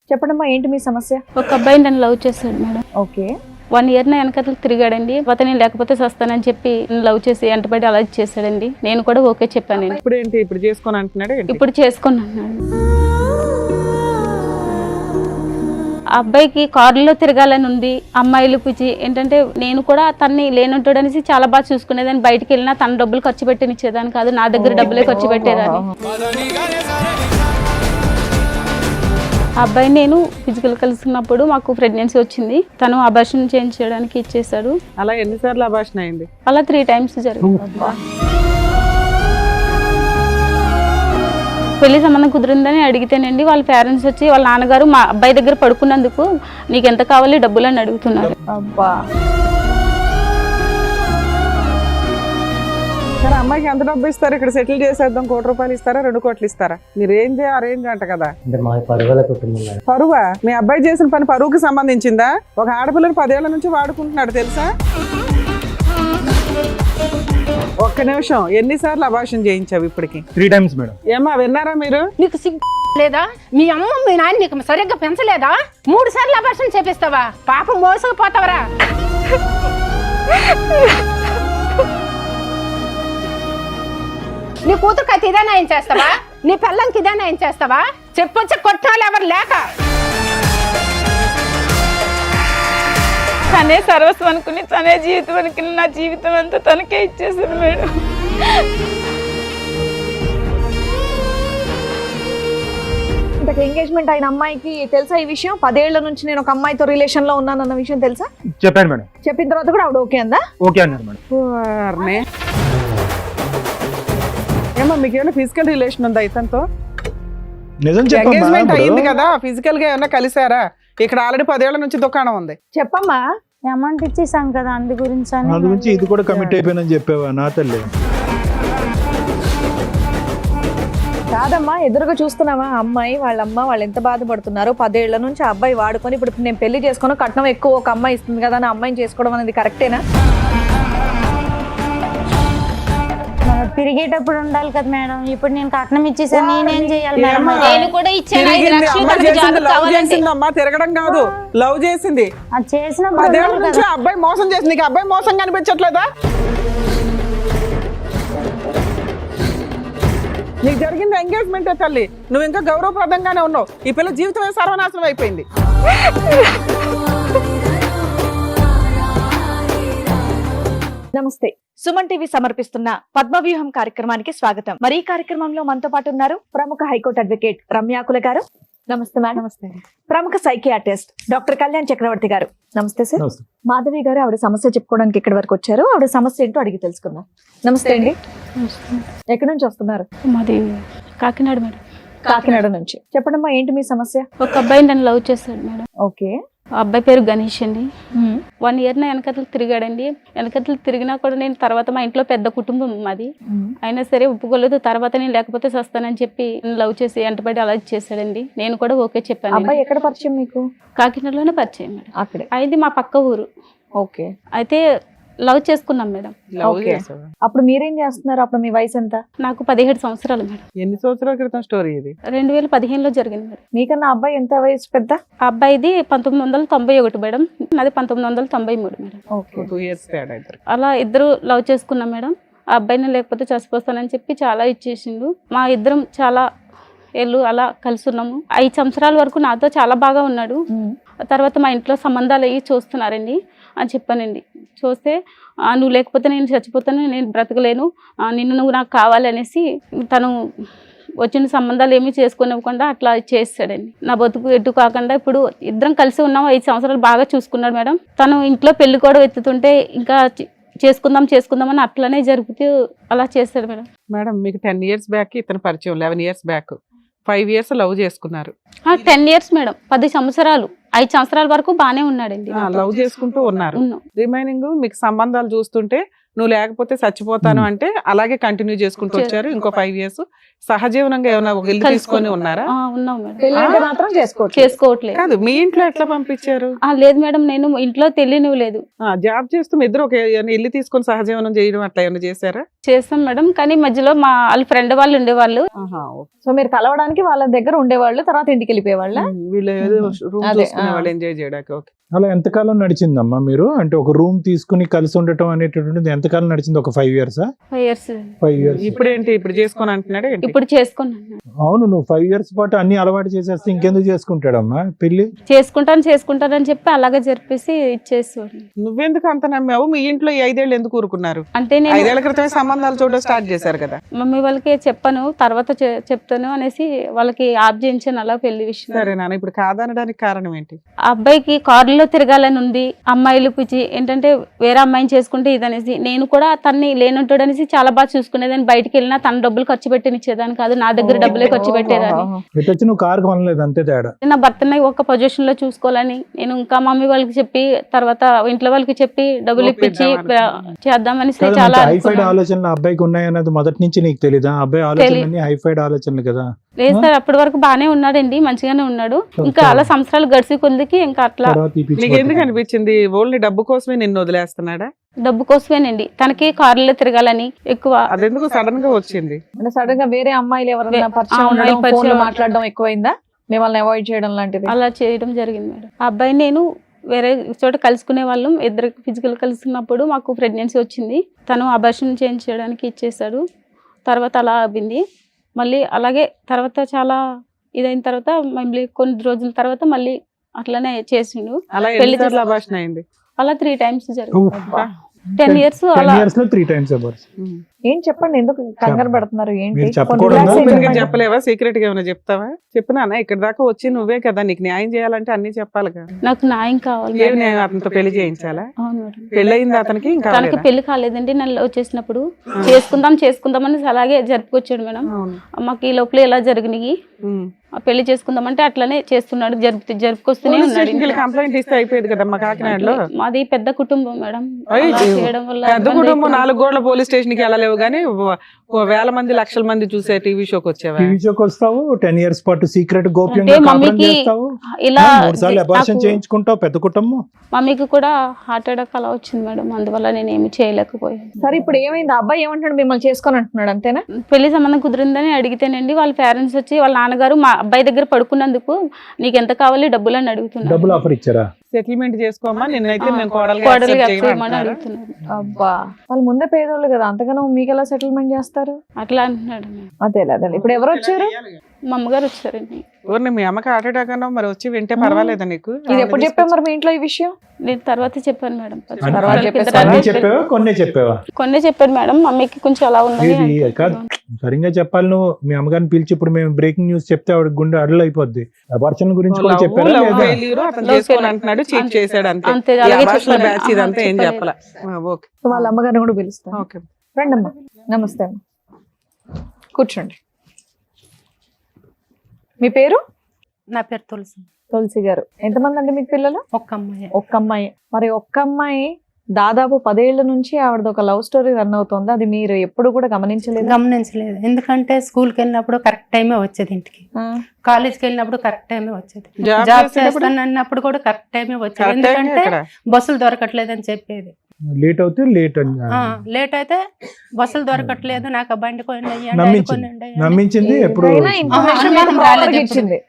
చెప్పడమ్మా, ఏంటి మీ సమస్య? ఒక అబ్బాయి నన్ను లవ్ చేశాడు మేడం. ఓకే. 1 year నా వెనకతలు తిరిగాడండి. నేను లేకపోతే వస్తానని చెప్పి లవ్ చేసి ఎంటబడి అలా చేశాడండి. నేను కూడా ఓకే చెప్పానండి. ఇప్పుడు ఏంటి ఇప్పుడు చేసుకొని అంటున్నాడు? ఇప్పుడు చేసుకున్నాను. ఆ అబ్బాయికి కారులో తిరగాలని ఉంది. అమ్మాయిలు పిచ్చి ఏంటంటే నేను కూడా తన్ని లేనుంటాడు అనేసి చాలా బాగా చూసుకునేదాన్ని. బయటికి వెళ్ళినా తన డబ్బులు ఖర్చు పెట్టినిచ్చేదాన్ని కాదు, నా దగ్గర డబ్బులే ఖర్చు పెట్టేదాన్ని. ఆ అబ్బాయి నేను ఫిజికల్ కలిసినప్పుడు మాకు ప్రెగ్నెన్సీ వచ్చింది. తను అబార్షన్ చేయించడానికి ఇచ్చేసాడు. అలా ఎన్నిసార్లు అబార్షన్ అయింది? అలా 3 times జరిగింది. పెళ్లి సంబంధం కుదిరిందని అడిగితేనండి వాళ్ళ పేరెంట్స్ వచ్చి వాళ్ళ నాన్నగారు మా అబ్బాయి దగ్గర పడుకున్నందుకు నీకు ఎంత కావాలి డబ్బులు అని అడుగుతున్నారు. అబ్బా, సరే అమ్మాయికి ఎంత డబ్బు ఇస్తారు? ఇక్కడ సెటిల్ చేసేద్దాం, 1 కోటి రూపాయలు ఇస్తారా, 2 కోట్లు ఇస్తారా? మీరు రేంజ్ అరేంజ్ అంట కదా. పరువా? మీ అబ్బాయి చేసిన పని పరువుకి సంబంధించిందా? ఒక ఆడపిల్లని 10 ఏళ్ల నుంచి వాడుకుంటున్నాడు తెలుసా? ఒక్క నిమిషం, ఎన్నిసార్లు అబార్షన్ చేయించావు ఇప్పటికి? 3 times మేడం. ఏమా విన్నారా మీరు? నీకు సిగ్గు లేదా? మీ అమ్మ మీ నాన్న నీకు సరిగ్గా పెంచలేదా? 3 సార్లు అబార్షన్ చేపిస్తావా? పాపం మోసపోతావరా? నీ కూతురుకి అయితే ఇదే నయం చేస్తావా? నీ పిల్లంకి ఇదే నయం చేస్తావా? చెప్పొచ్చి కొట్టాలి ఎవరు లేక. తనే సర్వస్వం అనుకుని తనే జీవితం అనుకుని నా జీవితం అంతా తనకే ఇచ్చేసాను మేడం. ఇంతకు ఎంగేజ్మెంట్ అయిన అమ్మాయికి తెలుసా ఈ విషయం? 10 ఏళ్ల నుంచి నేను ఒక అమ్మాయితో రిలేషన్ లో ఉన్నానన్న విషయం తెలుసా? చెప్పాను మేడం. చెప్పిన తర్వాత కూడా ఆవిడ ఓకే అందా? ఓకే అన్నారు మేడం. ఏమో మీకు ఏమైనా ఫిజికల్ రిలేషన్ ఉందా ఇతనితో? నిజం ఎంగేజ్మెంట్ అయింది కదా, ఫిజికల్ గా ఏమైనా కలిసారా? ఇక్కడ ఆల్రెడీ 10 ఏళ్ల నుంచి దుకాణం ఉంది. చెప్పమ్మా. అమౌంట్ ఇచ్చేసాం కదా, అందు గురించి ఇది కూడా కమిట్ అయిపోయిందని చెప్పావా నా తల్లి? కాదమ్మా, ఎదురుగా చూస్తున్నావా అమ్మాయి వాళ్ళ అమ్మ వాళ్ళు ఎంత బాధపడుతున్నారు. 10 ఏళ్ల నుంచి ఆ అబ్బాయి వాడుకొని ఇప్పుడు నేను పెళ్లి చేసుకుని కట్నం ఎక్కువ ఒక అమ్మాయి ఇస్తుంది కదా అని అమ్మాయిని చేసుకోవడం అనేది కరెక్టేనా? తిరిగేటప్పుడు ఉండాలి కదా మేడం. ఇప్పుడు నేను కట్నం ఇచ్చేసాను, నేనేం చేయాలి మేడం? నేను కూడా ఇచ్చాను 5 లక్షలు. అమ్మా తిరగడం కాదు, లవ్ చేసింది. అది చేసిన 10 ఏళ్ల నుంచి అబ్బాయి మోసం చేసింది. నీకు అబ్బాయి మోసం కనిపించట్లేదా? నీకు జరిగింది ఎంగేజ్మెంట్ తల్లి, నువ్వు ఇంకా గౌరవప్రదంగానే ఉన్నావు. ఈ పిల్ల జీవితమే సర్వనాశనం అయిపోయింది. నమస్తే. సుమన్ టీవీ సమర్పిస్తున్న పద్మవ్యూహం కార్యక్రమానికి స్వాగతం. మరి ఈ కార్యక్రమంలో మనతో పాటు ఉన్నారు ప్రముఖ హైకోర్టు అడ్వకేట్ రమ్యాకుల గారు. నమస్తే మేడం. నమస్తే. ప్రముఖ సైకియాట్రిస్ట్ డాక్టర్ కళ్యాణ్ చక్రవర్తి గారు. నమస్తే సార్. నమస్తే. మాధవి గారు ఆవిడ సమస్య చెప్పుకోవడానికి ఇక్కడి వరకు వచ్చారు. ఆవిడ సమస్య ఏంటో అడిగి తెలుసుకుందాం. నమస్తే అండి. ఎక్కడి నుంచి వస్తున్నారు? మాది కాకినాడ మేడం. కాకినాడ నుంచి. చెప్పడమ్మా, ఏంటి మీ సమస్య? ఒక అబ్బాయి నన్ను లవ్ చేశాడు మేడం. ఓకే. ఆ అబ్బాయి పేరు గణేష్ అండి. 1 year నా వెనకతలు తిరిగాడండి. వెనకతలు తిరిగినా కూడా నేను తర్వాత మా ఇంట్లో పెద్ద కుటుంబం మాది, అయినా సరే ఒప్పుకోలేదు. తర్వాత నేను లేకపోతే వస్తానని చెప్పి లవ్ చేసి ఎంటబడి అలా చేశాడండి. నేను కూడా ఓకే చెప్పాను. అబ్బాయి ఎక్కడ పరిచయం మీకు? కాకినాడలోనే పరిచయం మేడం. అక్కడే. అది మా పక్క ఊరు. ఓకే. అయితే లవ్ చేసుకున్నాం మేడం. అప్పుడు మీరేం చేస్తున్నారు? అప్పుడు మీ వయసు ఎంత? నాకు 17 సంవత్సరాలు మేడం. ఎన్ని సంవత్సరాల క్రితం స్టోరీ ఇది? 2015లో జరిగింది మేడం. మీకన్నా అబ్బాయి ఎంత వయసు పెద్ద? ఆ అబ్బాయిది 1991 మేడం, నాది 1993 మేడం. ఓకే. 2 years తేడా ఇద్దరు. అలా ఇద్దరు లవ్ చేసుకున్నాం మేడం. ఆ అబ్బాయిని లేకపోతే చచ్చిపోతానని చెప్పి చాలా ఇచ్చేసిండు. మా ఇద్దరం చాలా ఏళ్ళు అలా కలిసి ఉన్నాము. 5 సంవత్సరాల వరకు నాతో చాలా బాగా ఉన్నాడు. తర్వాత మా ఇంట్లో సంబంధాలు అయ్యి చూస్తున్నారండి అని చెప్పానండి. చూస్తే నువ్వు లేకపోతే నేను చచ్చిపోతాను, నేను బ్రతకలేను, నిన్ను నువ్వు నాకు కావాలి అనేసి తను వచ్చిన సంబంధాలు ఏమీ చేసుకోనివ్వకుండా అట్లా చేస్తాడండి. నా బతుకు ఎటు కాకుండా ఇప్పుడు ఇద్దరం కలిసి ఉన్నాము. 5 సంవత్సరాలు బాగా చూసుకున్నాడు మేడం. తను ఇంట్లో పెళ్లి కూడా ఎత్తుతుంటే ఇంకా చేసుకుందాం అని అట్లనే జరుపుతూ అలా చేస్తాడు మేడం. మేడం మీకు 10 years బ్యాక్ ఇతను పరిచయం, 11 years బ్యాక్ 5 years లవ్ చేసుకున్నారు. 10 years మేడం, 10 సంవత్సరాలు. 5 సంవత్సరాల వరకు బానే ఉన్నాడండి. లవ్ చేసుకుంటూ ఉన్నారు. రిమైనింగ్ మీకు సంబంధాలు చూస్తుంటే నువ్వు లేకపోతే చచ్చిపోతాను అంటే అలాగే కంటిన్యూ చేసుకుంటూ వచ్చారు ఇంకో 5 years. సహజీవనంగా ఏమైనా ఒక ఇల్లు తీసుకొని ఉన్నారా? ఉన్నాం మేడం. పెళ్లి అంటే మాత్రం చేసుకోవచ్చు. చేసుకోవట్లేదు. కాదు, మీ ఇంట్లో ఎట్లా పంపించారు? లేదు మేడం, నేను ఇంట్లో తెలియనివ్వలేదు. జాబ్ చేస్తూ మీ ఇద్దరు ఒక ఇల్లు తీసుకొని సహజీవనం చేయడం అట్లా ఏమైనా చేశారా? చేస్తాం మేడం, కానీ మధ్యలో మా వాళ్ళ ఫ్రెండ్ వాళ్ళు ఉండేవాళ్ళు. సో మీరు కలవడానికి వాళ్ళ దగ్గర ఉండేవాళ్ళు, తర్వాత ఇంటికి వెళ్ళిపోయేవాళ్ళ? వీళ్ళు ఏదో రూమ్ అదే, చూసుకునే వాళ్ళు ఎంజాయ్ చేయడానికి. ఓకే. అలా ఎంతకాలం నడిచిందమ్మా మీరు? అంటే ఒక రూమ్ తీసుకుని కలిసి ఉండటం అనేటటువంటిది ఎంతకాలం నడిచింది? ఒక 5 years? 5 years. 5 years. ఇప్పుడేంటి ఇప్పుడు చేసుకొని అంటున్నాడు? ఇప్పుడు చేసుకున్నాను. అవును, నువ్వు 5 years పాటు అన్ని అలవాటు చేసేస్తే ఇంకెందుకు చేసుకుంటాడమ్మా పెళ్లి? చేసుకుంటానని చెప్పి అలాగే జరిపేసి ఇచ్చేసేవాడు. నువ్వెందుకు అంత నమ్మావు? మీ ఇంట్లో ఈ 5 ఏళ్ళు ఎందుకు ఊరుకున్నారు? అంటే నేను 5 ఏళ్ల క్రితమే సంబంధాలు చూడడం స్టార్ట్ చేశారు కదా. మమ్మీ వాళ్ళకి చెప్పాను, తర్వాత చెప్తాను అనేసి వాళ్ళకి ఆప్ చేయించాను అలా పెళ్లి విషయం. సరే నాన్న, ఇప్పుడు కాదనడానికి కారణం ఏంటి? ఆ అబ్బాయికి కారులో తిరగాలని ఉంది, అమ్మాయిలు పిచ్చి ఏంటంటే వేరే అమ్మాయిని చేసుకుంటే ఇదనేసి. నేను కూడా తన్ని లేనుంటాడు అనేసి చాలా బాగా చూసుకునేదాన్ని. బయటికి వెళ్ళినా తన డబ్బులు ఖర్చు పెట్టినిచ్చేదాన్ని కాదు, నా దగ్గర డబ్బులే ఖర్చు పెట్టేదాన్ని. ఇటు వచ్చి నువ్వు కారు కొనలేదు, అంతే తేడా. నా భర్తని ఒక పొజిషన్ లో చూసుకోవాలని నేను ఇంకా మమ్మీ వాళ్ళకి చెప్పి తర్వాత ఇంట్లో వాళ్ళకి చెప్పి డబ్బులు ఇప్పించి చేద్దామని చాలా హైఫైడ్ ఆలోచనలు అబ్బాయికి ఉన్నాయన్నది మొదటి నుంచి నీకు తెలీదా? అబ్బాయి ఆలోచనలు హైఫైడ్ ఆలోచనలు కదా. లేదు సార్, అప్పటి వరకు బానే ఉన్నాడండి, మంచిగానే ఉన్నాడు. ఇంకా అలా సంవత్సరాలు గడిచి కొద్దికి ఇంకా అట్లా. నీకు ఎందుకు అనిపించింది ఓన్లీ డబ్బు కోసమే నిన్ను వదిలేస్తున్నాడా? డబ్బు కోసమేనండి, తనకి కారులో తిరగాలని ఎక్కువ. అదెందుకు సడన్ గా వచ్చింది? అంటే సడన్ గా వేరే అమ్మాయిలు ఎవరైనా పరిచయం ఉండడం, ఫోన్ లో మాట్లాడడం ఎక్కువైందా? మిమ్మల్ని అవాయిడ్ చేయడం లాంటిది అలా చేయడం జరిగింది మేడం. ఆ అబ్బాయి నేను వేరే చోట కలుసుకునే వాళ్ళం, ఇద్దరు ఫిజికల్ కలుసుకున్నప్పుడు మాకు ప్రెగ్నెన్సీ వచ్చింది. తను అబార్షన్ చేయించడానికి ఇచ్చేసాడు. తర్వాత అలా అయింది. మళ్ళీ అలాగే తర్వాత చాలా ఇదైన తర్వాత మళ్ళీ కొన్ని రోజుల తర్వాత మళ్ళీ అట్లనే చేసిండు. పెళ్లి అబార్షన్ అయింది. అలా 3 times జరిగింది. 10 years అలా 10 years లో 3 times అబార్షన్. ఏం చెప్పండి, ఎందుకు కంగారు పడుతున్నారు? ఏంటి మీరు చెప్పకూడదు. చెప్పలేవా? సీక్రెట్ గా ఏమైనా చెప్తావా? చెప్పినా ఇక్కడ దాకా వచ్చి నువ్వే కదా, నీకు న్యాయం చేయాలంటే అన్ని చెప్పాలి కదా. నాకు న్యాయం కావాలి. ఏం న్యాయం? అతనితో పెళ్లి చేయించాలా? అవును మేడం. పెళ్ళయింది అతనికి? ఇంకా తనకి పెళ్లి కాలేదండి. నన్ను వచ్చేసినప్పుడు చేసుకుందామని అలాగే జరుపుకొచ్చాడు మేడం. మాకు ఈ లోపల ఎలా జరిగినాయి, పెళ్లి చేసుకుందామంటే అట్లనే చేస్తున్నాడు, జరుపుకొస్తూనే ఉన్నాడు. కంప్లైంట్ ఇస్తే అయిపోయేది కదా. మా కాకినాడలో మాది పెద్ద కుటుంబం మేడం. పెద్ద కుటుంబం 4 గోడల పోలీస్ స్టేషన్ కి వెళ్ళలేవు కానీ వేల మంది లక్షల మంది చూసే టీవీ షోకి వచ్చావా? టీవీ షోకి వస్తావు, 10 years పాటు సీక్రెట్ గోప్యంగా కాపురం చేస్తావు, ఇలా 3 సార్లు అబార్షన్ చేయించుకుంటావు. పెద్ద కుటుంబం. మమ్మీకి కూడా హార్ట్ అటాక్ అలా వచ్చింది మేడం, అందువల్ల నేను ఏమి చేయలేకపోయాను. సరే ఇప్పుడు ఏమైంది? అబ్బాయి ఏమంటాడు? మిమ్మల్ని చేసుకొని అంటున్నాడు అంతేనా? పెళ్లి సంబంధం కుదిరిందని అడిగితేనండి వాళ్ళ పేరెంట్స్ వచ్చి వాళ్ళ నాన్నగారు మా అబ్బాయి దగ్గర పడుకున్నందుకు నీకు ఎంత కావాలి డబ్బులు అని అడుగుతున్నారు. డబ్బులు ఆఫర్ ఇచ్చారా? సెటిల్మెంట్ చేసుకోమా, నిన్నైతే మేము కోడలుగా చేయమని అడుగుతున్నారు. అబ్బా, వాళ్ళు ముందే పేదోళ్ళు కదా, అంతగానో మీకు ఎలా సెటిల్మెంట్ చేస్తారు? అట్లా అంటున్నాడు. అదే అదే. ఇప్పుడు ఎవరు వచ్చారు? మా అమ్మగారు వచ్చారండి. మీ అమ్మకి హార్ట్ అటాక్ అన్నా మరి వచ్చి వింటే పర్వాలేదా నీకు? ఇది ఎప్పుడు చెప్పావు మరి మీ ఇంట్లో ఈ విషయం? నేను తర్వాత చెప్పాను మేడం. కొన్ని చెప్పాను మేడం. మమ్మీకి కొంచెం అలా ఉన్నది కాదు, సరిగ్గా చెప్పాలి. నువ్వు మీ అమ్మగారిని పిలిచి ఇప్పుడు మేము బ్రేకింగ్ న్యూస్ చెప్తే ఆవిడ గుండె అడలు అయిపోద్ది. అబార్షన్ గురించి కూడా చెప్పారు. వాళ్ళ అమ్మగారిని కూడా పిలుస్తాను. రండి అమ్మా. నమస్తే అమ్మ, కూర్చోండి. మీ పేరు? నా పేరు తులసి. తులసి గారు. ఎంతమంది అండి మీకు పిల్లలు? ఒక్క అమ్మాయి. ఒక్క అమ్మాయి. మరి ఒక్క అమ్మాయి దాదాపు 10 ఏళ్ల నుంచి ఆవిడది ఒక లవ్ స్టోరీ రన్ అవుతుంది. అది మీరు ఎప్పుడు కూడా గమనించలేదు. ఎందుకంటే స్కూల్కి వెళ్ళినప్పుడు కరెక్ట్ టైమే వచ్చేది, ఇంటికి కాలేజ్కి వెళ్ళినప్పుడు కరెక్ట్ టైమే వచ్చేది, జాబ్ చేస్తాను అన్నప్పుడు కూడా కరెక్ట్ టైమే వచ్చేది. ఎందుకంటే బస్సులు దొరకట్లేదని చెప్పేది. లేట్ అయితే లేట్ అయితే బస్సులు దొరకట్లేదు, నాకు ఆ బండి నమ్మించింది. ఎప్పుడు ఇచ్చింది,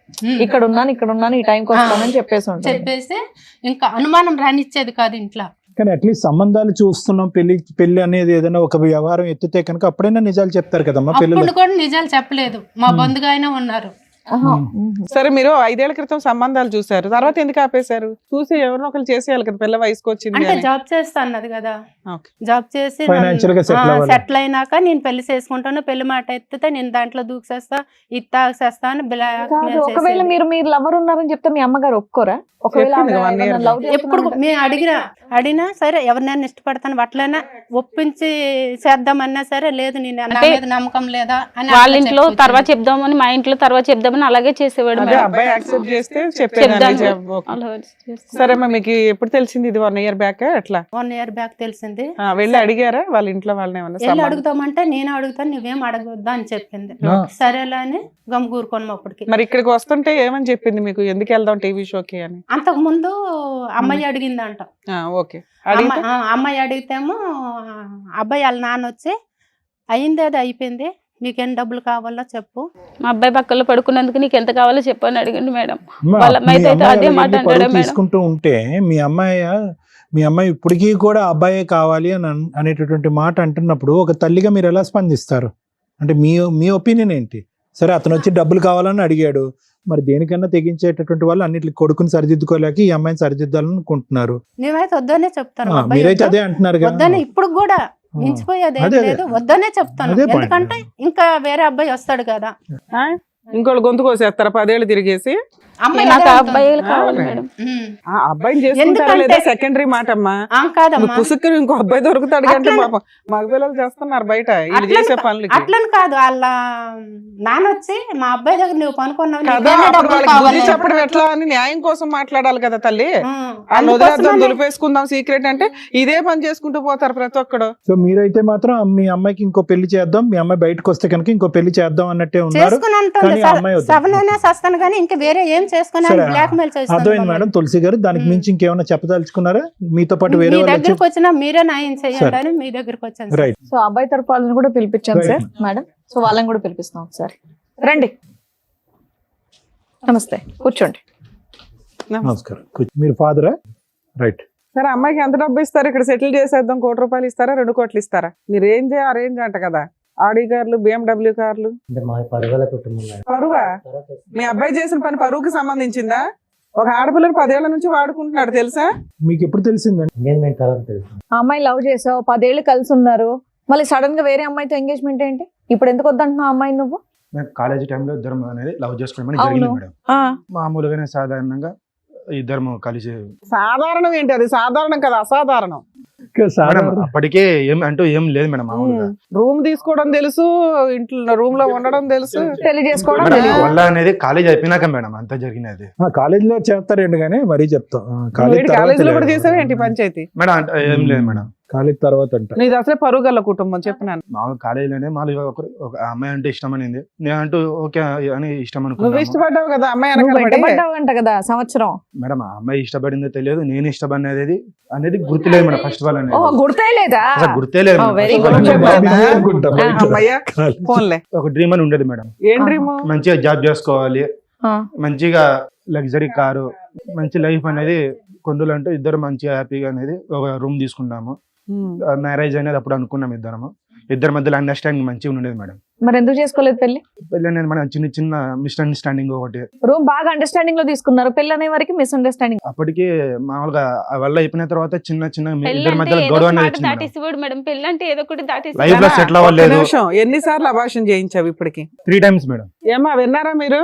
ఇక్కడ ఉన్నాను ఈ టైంకి వస్తానని చెప్పేసి ఇంకా అనుమానం రానిచ్చేది కాదు ఇంట్లో. కానీ అట్లీస్ట్ సంబంధాలు చూస్తున్నాం, పెళ్లి అనేది ఏదైనా ఒక వ్యవహారం ఎత్తితే కనుక అప్పుడైనా నిజాలు చెప్తారు కదమ్మా. పెళ్లి కూడా నిజాలు చెప్పలేదు, మా బంధుగా అయినా ఉన్నారు. సరే, మీరు 5 ఏళ్ల క్రితం సంబంధాలు చూసారు, తర్వాత ఎందుకు ఆపేశారు? చూసి ఎవరినో ఒకరు చేసేయాలి కదా, పిల్ల వయసుకు వచ్చింది. అంటే జాబ్ చేస్తా అన్నది కదా, జాబ్ చేసి సెటిల్ అయినాక నేను పెళ్లి చేసుకుంటాను, పెళ్లి మాట ఎత్తితే నేను దాంట్లో దూకేస్తా, ఇది తాగేస్తా అని. ఒకవేళ మీరు లవర్ ఉన్నారని చెప్తే మీ అమ్మగారు ఒప్పుకోరా? ఎప్పుడు మేము అడిగినా సరే, ఎవరినైనా ఇష్టపడతాను అట్లైనా ఒప్పించి చేద్దామన్నా సరే, లేదు నేను నమ్మకం లేదా అని వాళ్ళ ఇంట్లో తర్వాత చెప్దామని, మా ఇంట్లో తర్వాత చెప్దామని చెప్తామని అలాగే చేసేవాడు అదే మేడం. అబ్బాయి యాక్సెప్ట్ చేస్తే చెప్పేదాన్ని. చెప్తాను. ఓకే. అలా చేస్తాను. సరే అమ్మా, మీకు ఎప్పుడు తెలిసింది ఇది 1 year బ్యాక్ ఎట్లా? 1 year బ్యాక్ తెలిసింది. వెళ్ళి అడిగారా వాళ్ళ ఇంట్లో వాళ్ళని ఏమన్నా వెళ్ళి సంబంధం? అడుగుతామంటే నేను అడుగుతాను, నువ్వేం అడగొద్దా అని చెప్పింది. సరేలే అని గమ్ కూరుకోను అప్పటికి. మరి ఇక్కడికి వస్తుంటే ఏమని చెప్పింది మీకు, ఎందుకు వెళ్దాం టీవీ షోకి అని? అంతకు ముందు అమ్మాయి అడిగిందంట. ఓకే. అడిగితే అమ్మాయి అడిగితేమో అబ్బాయి వాళ్ళ నాన్న వచ్చి అయింది అది అయిపోయింది, నీకేం డబ్బులు కావాలో చెప్పు. మా అబ్బాయి పక్కలో పడుకున్నందుకు నీకు ఎంత కావాలో చెప్పని అడిగండి మేడం. అమ్మా, వాళ్ళ మీ అయితే అమ్మాయి అదే అలా మాట వెళ్ళి అన్నాడు పరువు మేడం. తీసుకుంటూ ఉంటే మీ అమ్మాయి ఇప్పటికీ కూడా అబ్బాయే కావాలి అని అనేటటువంటి మాట అంటున్నప్పుడు ఒక తల్లిగా మీరు ఎలా స్పందిస్తారు? అంటే మీ ఒపీనియన్ ఏంటి? సరే, అతను వచ్చి డబ్బులు కావాలని అడిగాడు, మరి దేనికన్నా తెగించేటటువంటి వాళ్ళు అన్నిటికి కొడుకుని సరిదిద్దుకోలేక ఈ అమ్మాయిని సరిదిద్దాలనుకుంటున్నారు. మేమైతే వద్దనే చెప్తాను. అబ్బాయి మీరైతే అదే అంటున్నారు కదా. వద్దనే ఇప్పుడు కూడా మించిపోయేది ఏం అదే. లేదు, వద్దనే చెప్తాను. అదే point. ఎందుకంటే ఇంకా వేరే అబ్బాయి వస్తాడు కదా. ఇంకోళ్ళు గొంతు కోసేస్తారా 10 ఏళ్ళు తిరిగేసి? అమ్మాయి నాకు అదే అబ్బాయిలు అంటుంది. కావాలి మేడం. ఆ అబ్బాయిని చేసుకుంటారా లేదా ఎందుకంటే- సెకండరీ మాట అమ్మా. కాదమ్మా, పుసుక్కుని ఇంకో అబ్బాయి దొరుకుతాడు కంటే అట్లా- పాపం మగపిల్లలు చేస్తున్నారు బయట వీళ్ళు అట్లని చేసే పనులకి అట్లని కాదు, వాళ్ళ నాన్న వచ్చి మా అబ్బాయి దగ్గర నువ్వు పనుకున్నావు, కదా. నీకేమైనా అప్పుడు డబ్బులు వాళ్ళకి కావాలి. బుద్ధి చెప్పడం ఎట్లా అని న్యాయం కోసం మాట్లాడాలి కదా తల్లి. వాళ్ళు అందుకోసమనే- వదిలేద్దాం, దులిపేసుకుందాం సీక్రెట్ అంటే ఇదే పని చేసుకుంటూ పోతారు ప్రతి ఒక్కడు. సో మీరైతే మాత్రం మీ అమ్మాయికి ఇంకో పెళ్లి చేద్దాం, మీ అమ్మాయి బయటకు వస్తే కనుక ఇంకో పెళ్లి చేద్దాం అన్నట్టే ఉన్నారు. చేసుకుని అంటుంది కానీ ఆ అమ్మాయి వద్దు. సవనైనా సస్తాను కానీ ఇంకా వేరే ఏం చేసుకుని సరే, బ్లాక్ మెయిల్ అర్థమైంది మేడం. తులసి గారు, దానికి మించి ఇంకేమైనా చెప్పదలుచుకున్నారా? మీతో పాటు వేరే మీ వాళ్ళు దగ్గరకు వచ్చినా మీరే న్యాయం చేయండి అని మీ దగ్గరకు వచ్చాను సార్. రైట్. సో అబ్బాయి తరపు వాళ్ళని కూడా పిలిపించాను సార్ మేడం. సో వాళ్ళని కూడా పిలిపిస్తాం ఒకసారి. రండి, నమస్తే, కూర్చోండి. నమస్కారం. మీరు ఫాదరా? రైట్. సరే, అమ్మాయికి ఎంత డబ్బు ఇస్తారు? ఇక్కడ సెటిల్ చేసేద్దాం, 1 కోటి రూపాయలు ఇస్తారా 2 కోట్లు ఇస్తారా? మీ రేంజ్ ఆ రేంజ్ అంట కదా. ఆడి కార్లు, BMW కార్లు. పరువా? మీ అబ్బాయి చేసిన పని పరువుకి సంబంధించిందా? ఒక ఆడపిల్లని 10 ఏళ్ల నుంచి వాడుకుంటున్నాడు తెలుసా? మీకు ఎప్పుడు తెలిసిందండి? ఆ అమ్మాయి లవ్ చేసావు, 10 ఏళ్ళు కలిసి ఉన్నారు, మళ్ళీ సడన్ గా వేరే అమ్మాయితో ఎంగేజ్మెంట్ ఏంటి? ఇప్పుడు ఎందుకు వద్దంటున్నావు అమ్మాయి నువ్వు? కాలేజీ టైంలో ఇద్దరం అనేది లవ్ చేసుకోవడం జరిగింది మేడం. మామూలుగానే సాధారణంగా ఇద్దరం కలిసి. సాధారణం ఏంటి? అది సాధారణం కదా, అసాధారణం. మేడం అప్పటికే ఏం లేదు మేడం. మామూలుగా రూమ్ తీసుకోవడం తెలుసు, ఇంట్లో రూమ్ లో ఉండడం తెలుసు, పెళ్లి చేసుకోవడం మేడం తెలియదు. వల్ల అనేది కాలేజ్ అయిపోయినాక మేడం అంతా జరిగినది. కాలేజీలో చేస్తారండి, కానీ మరీ చెప్తాం కాలేజీలో కూడా చేసావు ఏంటి పంచాయతీ? మేడం అంటే ఏం లేదు మేడం. కాలేజ్ తర్వాత అంట. నీది అసలే పరుగల కుటుంబం చెప్పినాను. మామూలు కాలేజీలోనే మామూలుగా ఒక అమ్మాయి అంటే ఇష్టం అనింది, నేను అంటూ ఓకే అని ఇష్టం నువ్వు అనుకున్నాను ఇష్టపడ్డావు కదా అమ్మాయి నువ్వు వెనకాల పడి. వెంటబడ్డావు అంట కదా సంవత్సరం. మేడం. ఆ అమ్మాయి ఇష్టపడిందో తెలియదు, నేను ఇష్టపడినది అనేది గుర్తులేదు మేడం. ఫస్ట్ ఆల్ అనేది ఓహో, గుర్తే లేదా? అసలు గుర్తే లేదు madam. very First good. of all చెప్పాను. అనుకుంటా బయట. అమ్మయ్యా ఫోన్లే. ఒక డ్రీమ్ అని ఉండేది మేడం. ఏం డ్రీమ్? మంచిగా జాబ్ చేసుకోవాలి, ఆ. మంచిగా లగ్జరీ కారు, మంచి లైఫ్ అనేది కొండలంటూ ఇద్దరు మంచిగా హ్యాపీగా అనేది ఒక రూమ్ తీసుకున్నాము. మ్యారేజ్ అనేది అప్పుడు అనుకున్నాం ఇద్దరి మధ్యలో అండర్స్టాండింగ్ మంచిగా ఉండేది మేడం. మరి ఎందుకు చేసుకోలేదు పెళ్లి? పెళ్ళి అనేది మనం చిన్న చిన్న మిస్అండర్స్టాండింగ్ ఒకటి. రూమ్ బాగా అండర్స్టాండింగ్ లో తీసుకున్నారు, పెళ్లి అనే వరకు మిస్అండర్స్టాండింగ్. అప్పటికి మామూలుగా వల్ల అయిపోయిన తర్వాత చిన్న చిన్న పెళ్ళి ఇద్దరి అంటే మధ్యలో ఏదో గొడవ ఒక అనేది మాట వచ్చింది మేడం. దాటేసేవాడు మేడం. పెళ్ళి అంటే ఏదో ఒకటి దాటేసి లైఫ్ లో సెటిల్ అవ్వలేదు. ఎన్నిసార్లు అభాషణ చేయించావు ఇప్పటికి? 3 times మేడం. ఏమా విన్నారా మీరు?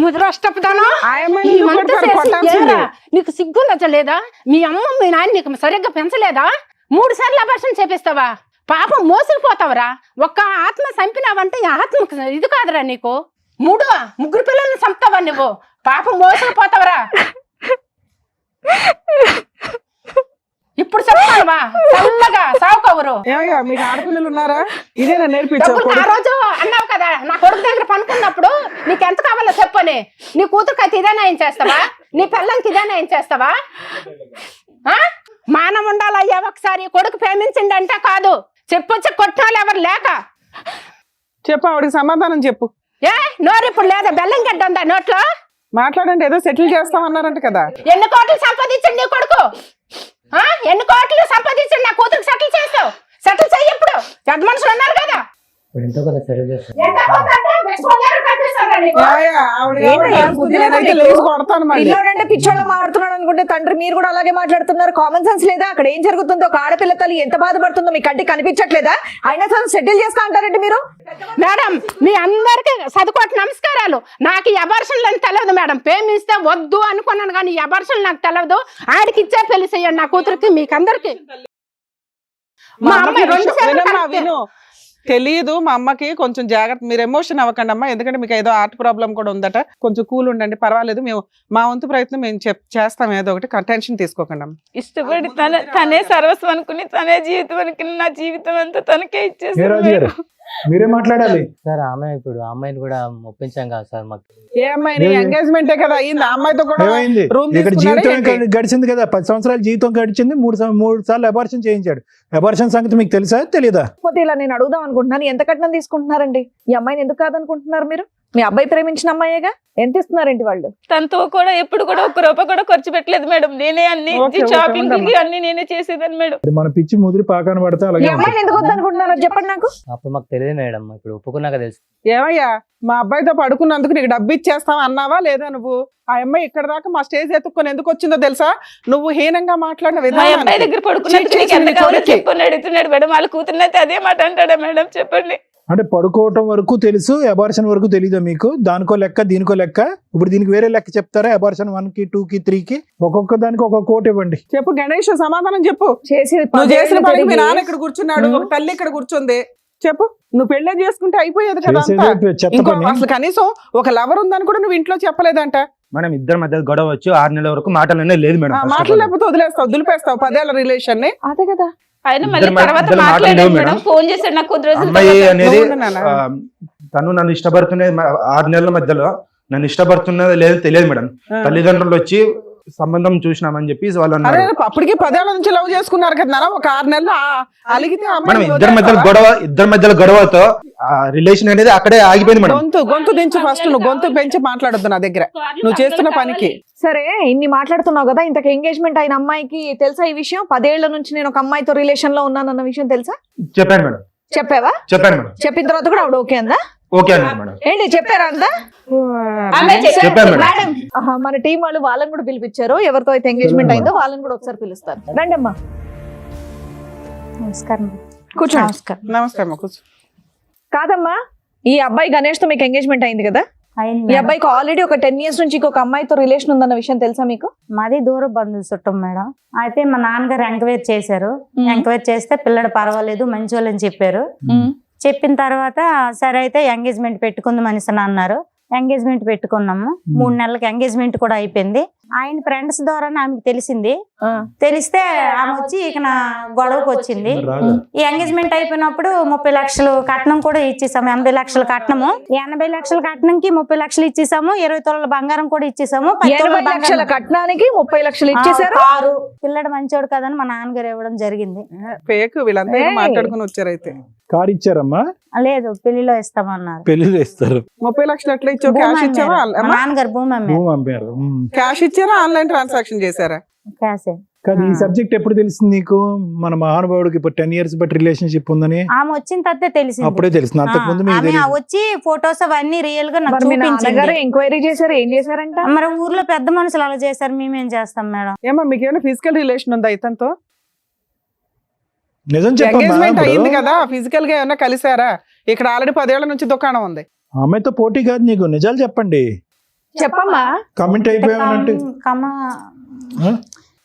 ముద్రష్టపదాను ఆ అమ్మాయిని ఎందుకు కొడతారు? కొట్టాల్సిందే. నీకు సిగ్గు నచ్చలేదా? మీ అమ్మ మీ నాన్న నీకు సరిగ్గా పెంచలేదా? 3 సార్లు అభాషణ చేపిస్తావా? పాపం మోసుకుపోతావరా? ఒక్క ఆత్మ చంపినావంటే ఈ ఆత్మ ఇది కాదురా నీకు. 3 పిల్లల్ని చంపుతావా నువ్వు? పాపం మోసుకుపోతావరా? ఇప్పుడు చెప్తావా? చల్లగా సావుకోవరు. ఏమయ్యా మీకు ఆడపిల్లలు ఉన్నారా? ఇదేనా నేర్పించావు? డబ్బులు ఆ రోజు అన్నావు కదా, నా కొడుకు దగ్గర పనుకున్నప్పుడు నీకు ఎంత కావాలో చెప్పని. నీ కూతురుకి అయితే ఇదేనా ఏం చేస్తావా? నీ పిల్లలకి ఇదేనా ఏం చేస్తావా? మానం ఉండాలయ్యా. ఒకసారి కొడుకు ప్రేమించండి అంటే కాదు, చెప్పొచ్చి కొట్టాలి ఎవరు లేక. చెప్పు, ఆవిడకి సమాధానం చెప్పు. నోరు ఇప్పుడు లేదా? బెల్లం గడ్డ ఉందా నోట్లో? మాట్లాడండి. ఏదో సెటిల్ చేస్తామన్నారంట కదా. ఎన్ని కోట్లు సంపాదించండి నీ కొడుకు? ఎన్ని కోట్లు సంపాదించండి నా కూతురికి సెటిల్ చేస్తావు? సెటిల్ చెయ్యి. ఇప్పుడు పెద్ద మనుషులు ఉన్నారు కదా. ఏమయ్యా, బుద్ధి లేదైతే లేచి కొడతాను మళ్ళీ. పిల్లోడంటే పిచ్చోళ్ళ మాట్లాడుతున్నాడు అనుకుంటే తండ్రి మీరు కూడా అలాగే మాట్లాడుతున్నారు. కామన్ సెన్స్ లేదా? అక్కడ ఏం జరుగుతుందో, ఒక ఆడపిల్ల తల్లి ఎంత బాధపడుతుందో మీ కంటికి కనిపించట్లేదా? అయినా సరే సెటిల్ చేస్తా అంటారంటే మీరు. మేడం మీ అందరికి చదువుకోటి నమస్కారాలు. నాకు ఈ అబార్షన్లు అని తెలియదు మేడం. ప్రేమిస్తే వద్దు అనుకున్నాను కానీ ఈ అబార్షన్లు నాకు తెలియదు. ఆడికి ఇచ్చే పెళ్లి చేయండి నా కూతురికి, మీకు అందరికి. మా అమ్మాయి 2 సార్లు విను. తెలియదు మా అమ్మకి, కొంచెం జాగ్రత్త, మీరు ఎమోషన్ అవ్వకండి అమ్మా, ఎందుకంటే మీకు ఏదో హార్ట్ ప్రాబ్లం కూడా ఉందట, కొంచెం కూల్ ఉండండి, పర్వాలేదు, మేము మా వంతు ప్రయత్నం మేము చేస్తాం, ఏదో ఒకటి టెన్షన్ తీసుకోకండి అమ్మ. ఇష్టపడి తనే సర్వస్వం అనుకుని, తనే జీవితం అనుకుని, నా జీవితం అంతా తనకే ఏ ఇచ్చేసాను రాజు గారు మీరే మాట్లాడాలి. సార్ ఆమె ఇప్పుడు ఆ అమ్మాయిని కూడా ఒప్పించాం కదా సార్ మాకు. ఏ అమ్మాయిని? ఎంగేజ్మెంటే కదా అయింది, ఆ అమ్మాయితో కూడా ఏమైంది? రూమ్ ఇక్కడ జీవితం గడిచింది కదా, 10 సంవత్సరాల జీవితం గడిచింది, 3 సార్లు అబార్షన్ చేయించాడు. అబార్షన్ సంగతి మీకు తెలుసా తెలీదా? కాకపోతే ఇలా నేను అడుగుదాం అనుకుంటున్నాను, ఎంత కట్నం తీసుకుంటున్నారండి? ఈ అమ్మాయిని ఎందుకు కాదనుకుంటున్నారు మీరు? మీ అబ్బాయి ప్రేమించిన అమ్మాయేగా, ఎంత ఇస్తున్నారేంటి వాళ్ళు? తనతో కూడా ఎప్పుడు కూడా 1 రూపాయి కూడా ఖర్చు పెట్టలేదు మేడం. నేనే అన్ని షాపింగ్ అన్ని నేనే చేసేదాన్ని మేడం. మన పిచ్చి ముదిరి పాకాన పడితే ఈ అలాగే అమ్మాయిని ఎందుకు వద్దనుకుంటున్నారో చెప్పండి నాకు. అప్పుడు మాకు తెలియదు మేడం, ఇప్పుడు ఒప్పుకున్నాక తెలుసు. ఏమయ్యా, మా అబ్బాయితో పడుకున్నందుకు నీకు డబ్బు ఇచ్చేస్తావా అన్నావా లేదా నువ్వు? ఆ అమ్మాయి ఇక్కడ దాకా మా స్టేజ్ ఎత్తుక్కొని ఎందుకు వచ్చిందో తెలుసా? నువ్వు హీనంగా మాట్లాడిన మా విధానం. అబ్బాయి దగ్గర పడుకున్నట్టు నీకు ఎంత కావాలో చెప్పని అడుగుతున్నాడు మేడం. వాళ్ళ కూతురునైతే అదే మాట అంటాడా మేడం? చెప్పండి. అంటే పడుకోవటం వరకు తెలుసు, అబార్షన్ వరకు తెలీదా మీకు? దానికో లెక్క దీనికో లెక్క. ఇప్పుడు దీనికి వేరే లెక్క చెప్తారా? అబార్షన్ 1కి 2కి 3కి ఒక్కొక్క దానికి ఒక్కొక్క కోట్ ఇవ్వండి. చెప్పు గణేష్, సమాధానం చెప్పు. చేసేది నువ్వు చేసిన 10 పనికి మీ ఏళ్ళు నాన్న ఇక్కడ కూర్చున్నాడు, ఒక తల్లి ఇక్కడ కూర్చుంది. చెప్పు, నువ్వు పెళ్ళే చేసుకుంటే అయిపోయేది కదా అంతా. చేసేది చెత్త ఇంకో పని. అసలు కనీసం ఒక లవర్ ఉందని కూడా నువ్వు ఇంట్లో చెప్పలేదంట. మేడం ఇద్దరి మధ్య గొడవ వచ్చి 6 నెలల వరకు మాటలనే లేదు మేడం. మాటలు లేకపోతే వదిలేస్తావు, దులిపేస్తావు 10 ఏళ్ల రిలేషన్ ని. అదే కదా. ఆయన మళ్ళీ ఇద్దరు తర్వాత ఇద్దరు మాట్లాడాడు మాట్లాడలేవు మేడం. మేడం. ఫోన్ చేశాడు నాకు కొద్ది రోజుల అమ్మాయి తర్వాత. అనేది అవును నాన్న. తను నన్ను ఇష్టపడుతున్నది 6 నెలల మధ్యలో నన్ను ఇష్టపడుతున్నది లేదు తెలియదు మేడం. తల్లిదండ్రులు వచ్చి సంబంధం చూసినామని చెప్పి వాళ్ళు అరే అన్నారు. అప్పటికి 10 ఏళ్ల నుంచి లవ్ చేసుకున్నారు కదా నాన్న, ఒక 6 నెలలు అలిగితే ఆ మనం అమ్మాయిని ఇద్దరి మధ్యలో గొడవతో రిలేషన్ అనేది అక్కడే ఆగిపోయింది మేడం. గొంతు దించు ఫస్ట్, నువ్వు గొంతు పెంచి మాట్లాడొద్దు నా దగ్గర నువ్వు చేస్తున్న పనికి. సరే, ఇన్ని మాట్లాడుతున్నావు కదా, ఇంతకు ఎంగేజ్మెంట్ అయిన అమ్మాయికి తెలుసా ఈ విషయం? 10 ఏళ్ల నుంచి నేను ఒక అమ్మాయితో రిలేషన్ లో ఉన్నానన్న విషయం తెలుసా? చెప్పాను మేడం. చెప్పావా? చెప్పాను మేడం. చెప్పిన తర్వాత కూడా ఆవిడ ఓకే అందా? ఓకే అన్నారు మేడం. ఏంటి చెప్పారా అందా? చెప్పాను మేడం. మేడం, మన టీం వాళ్ళు వాళ్ళని కూడా పిలిపించారు. ఎవరితో అయితే ఎంగేజ్మెంట్ అయిందో వాళ్ళని కూడా ఒకసారి పిలుస్తారు. రండి అమ్మా, నమస్కారం. కూర్చోండి. నమస్కారం. నమస్తే అమ్మ, కూర్చో. కాదమ్మా, ఈ అబ్బాయి గణేష్ తో మీకు ఎంగేజ్మెంట్ అయింది కదా? అయింది ఈ మేడం. అబ్బాయికి ఆల్రెడీ ఒక 10 years నుంచి ఇంకొక అమ్మాయితో రిలేషన్ ఉందన్న విషయం తెలుసా మీకు? మాది దూర బంధువులు చుట్టం మేడం. అయితే మా నాన్నగారు ఎంక్వైరీ చేశారు. ఎంక్వైరీ చేస్తే పిల్లడు పర్వాలేదు, మంచి వాళ్ళని చెప్పారు. చెప్పిన తర్వాత సరే అయితే ఎంగేజ్మెంట్ పెట్టుకుందాం అనేసి అన్నారు. ఎంగేజ్మెంట్ పెట్టుకున్నాము. 3 నెలలకి ఎంగేజ్మెంట్ కూడా అయిపోయింది. ఆయన ఫ్రెండ్స్ ద్వారా ఆమెకు తెలిసింది. తెలిస్తే ఆమె వచ్చి ఇక నా గొడవకు వచ్చింది. ఈ ఎంగేజ్మెంట్ అయిపోయినప్పుడు 30 లక్షలు కట్నం కూడా ఇచ్చేసాము. 80 లక్షల కట్నము, 80 లక్షల కట్నంకి 30 లక్షలు ఇచ్చేసాము. 20 తులాల బంగారం కూడా ఇచ్చేసాము. 20 లక్షల కట్నానికి 30 లక్షలు ఇచ్చేసారు. కారు పిల్లడు మంచోడు కదని మా నాన్నగారు ఇవ్వడం జరిగింది. ఫేక్ వీళ్ళంతా ఏం మాట్లాడుకుని వచ్చారు. అయితే కారు ఇచ్చారమ్మా? లేదు, పెళ్లిలో ఇస్తామన్నారు. పెళ్లి ఇస్తారు. 30 లక్షలు ఎట్లా ఇచ్చావు? భూమి క్యాష్ ఇచ్చావా? అమ్మారు. మా నాన్నగారు భూమి అమ్మారు. భూమి అమ్మారు. క్యాష్ ఇచ్చారా, ఆన్లైన్ ట్రాన్సాక్షన్ చేశారా? క్యాషే. కానీ ఈ సబ్జెక్ట్ ఎప్పుడు తెలిసింది నీకు? మన మహానుభావుడికి ఇప్పుడు 10 years బట్టి రిలేషన్షిప్ ఉందని ఆమె వచ్చిన తర్వాత తెలిసింది. అప్పుడే తెలిసింది. అంతకు ముందు మీకు ఆమె తెలియదు. వచ్చి ఫొటోస్ అవన్నీ రియల్ గా నాకు మరి మీ నాన్నగారు చూపించింది. ఎంక్వైరీ చేశారు, ఏం చేశారంట? మరి ఊర్లో పెద్ద మనుషులు అలా చేశారు, మేమేం చేస్తాం మేడం? ఏమో మీకు ఏమైనా ఫిజికల్ రిలేషన్ ఉందా ఇతనితో? నిజం ఎంగేజ్మెంట్ అయింది చెప్పమ్మా. కదా, ఫిజికల్ గా ఏమైనా కలిసారా? ఇక్కడ ఆల్రెడీ 10 ఏళ్ల నుంచి దుకాణం ఉంది. అమ్మాయితో పోటీ కాదు నీకు, నిజాలు చెప్పండి. చెప్పమ్మా. కమెంట్ అయిపోయామంటే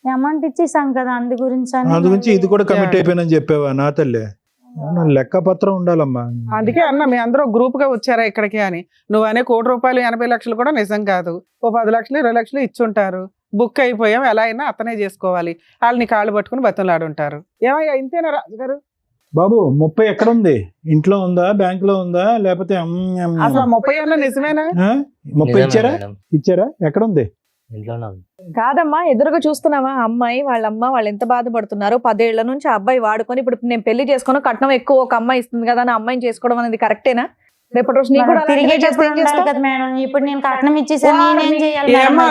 అమౌంట్ ఇచ్చేసాం కదా, అందు గురించి అని అందు గురించి ఇది కూడా కమిట్ అయిపోయినని చెప్పావా? నా తల్లి, లెక్క పత్రం ఉండాలమ్మా. అందుకే అన్న మీ అందరూ గ్రూప్ గా వచ్చారా ఇక్కడికి అని. నువ్వు అనే 1 కోటి రూపాయలు 80 లక్షలు కూడా నిజం కాదు. ఓ 10 లక్షలు 20 లక్షలు ఇచ్చుంటారు. బుక్ అయిపోయాం, ఎలా అయినా అతనే చేసుకోవాలి. వాళ్ళని కాళ్ళు పట్టుకుని బతులాడుంటారు. ఏమయ్యా ఇంతేనా రాజుగారు? బాబు 30 ఎక్కడ ఉంది? ఇంట్లో ఉందా, బ్యాంక్ లో ఉందా, లేకపోతే అసలు 30 ఏళ్ళ నిజమేనా? 30 ఇచ్చారా? మేడం ఇచ్చారా? ఎక్కడ ఉంది? ఇంట్లోనే ఉంది. కాదమ్మా, ఎదురుగా చూస్తున్నావా అమ్మాయి వాళ్ళ అమ్మ వాళ్ళు ఎంత బాధపడుతున్నారు? 10 ఏళ్ల నుంచి ఆ అబ్బాయి వాడుకొని ఇప్పుడు నేను పెళ్లి చేసుకుని కట్నం ఎక్కువ ఒక అమ్మాయి ఇస్తుంది కదా అని అమ్మాయిని చేసుకోవడం అనేది కరెక్టేనా? రేపటి రోజు నీకు కూడా అలాంటిదే తిరిగి చేస్తే ఏం చేస్తావు? కదా మేడం. ఇప్పుడు నేను కట్నం ఇచ్చేసాను, నేనేం చేయాలి మేడం? ఏమ్మా,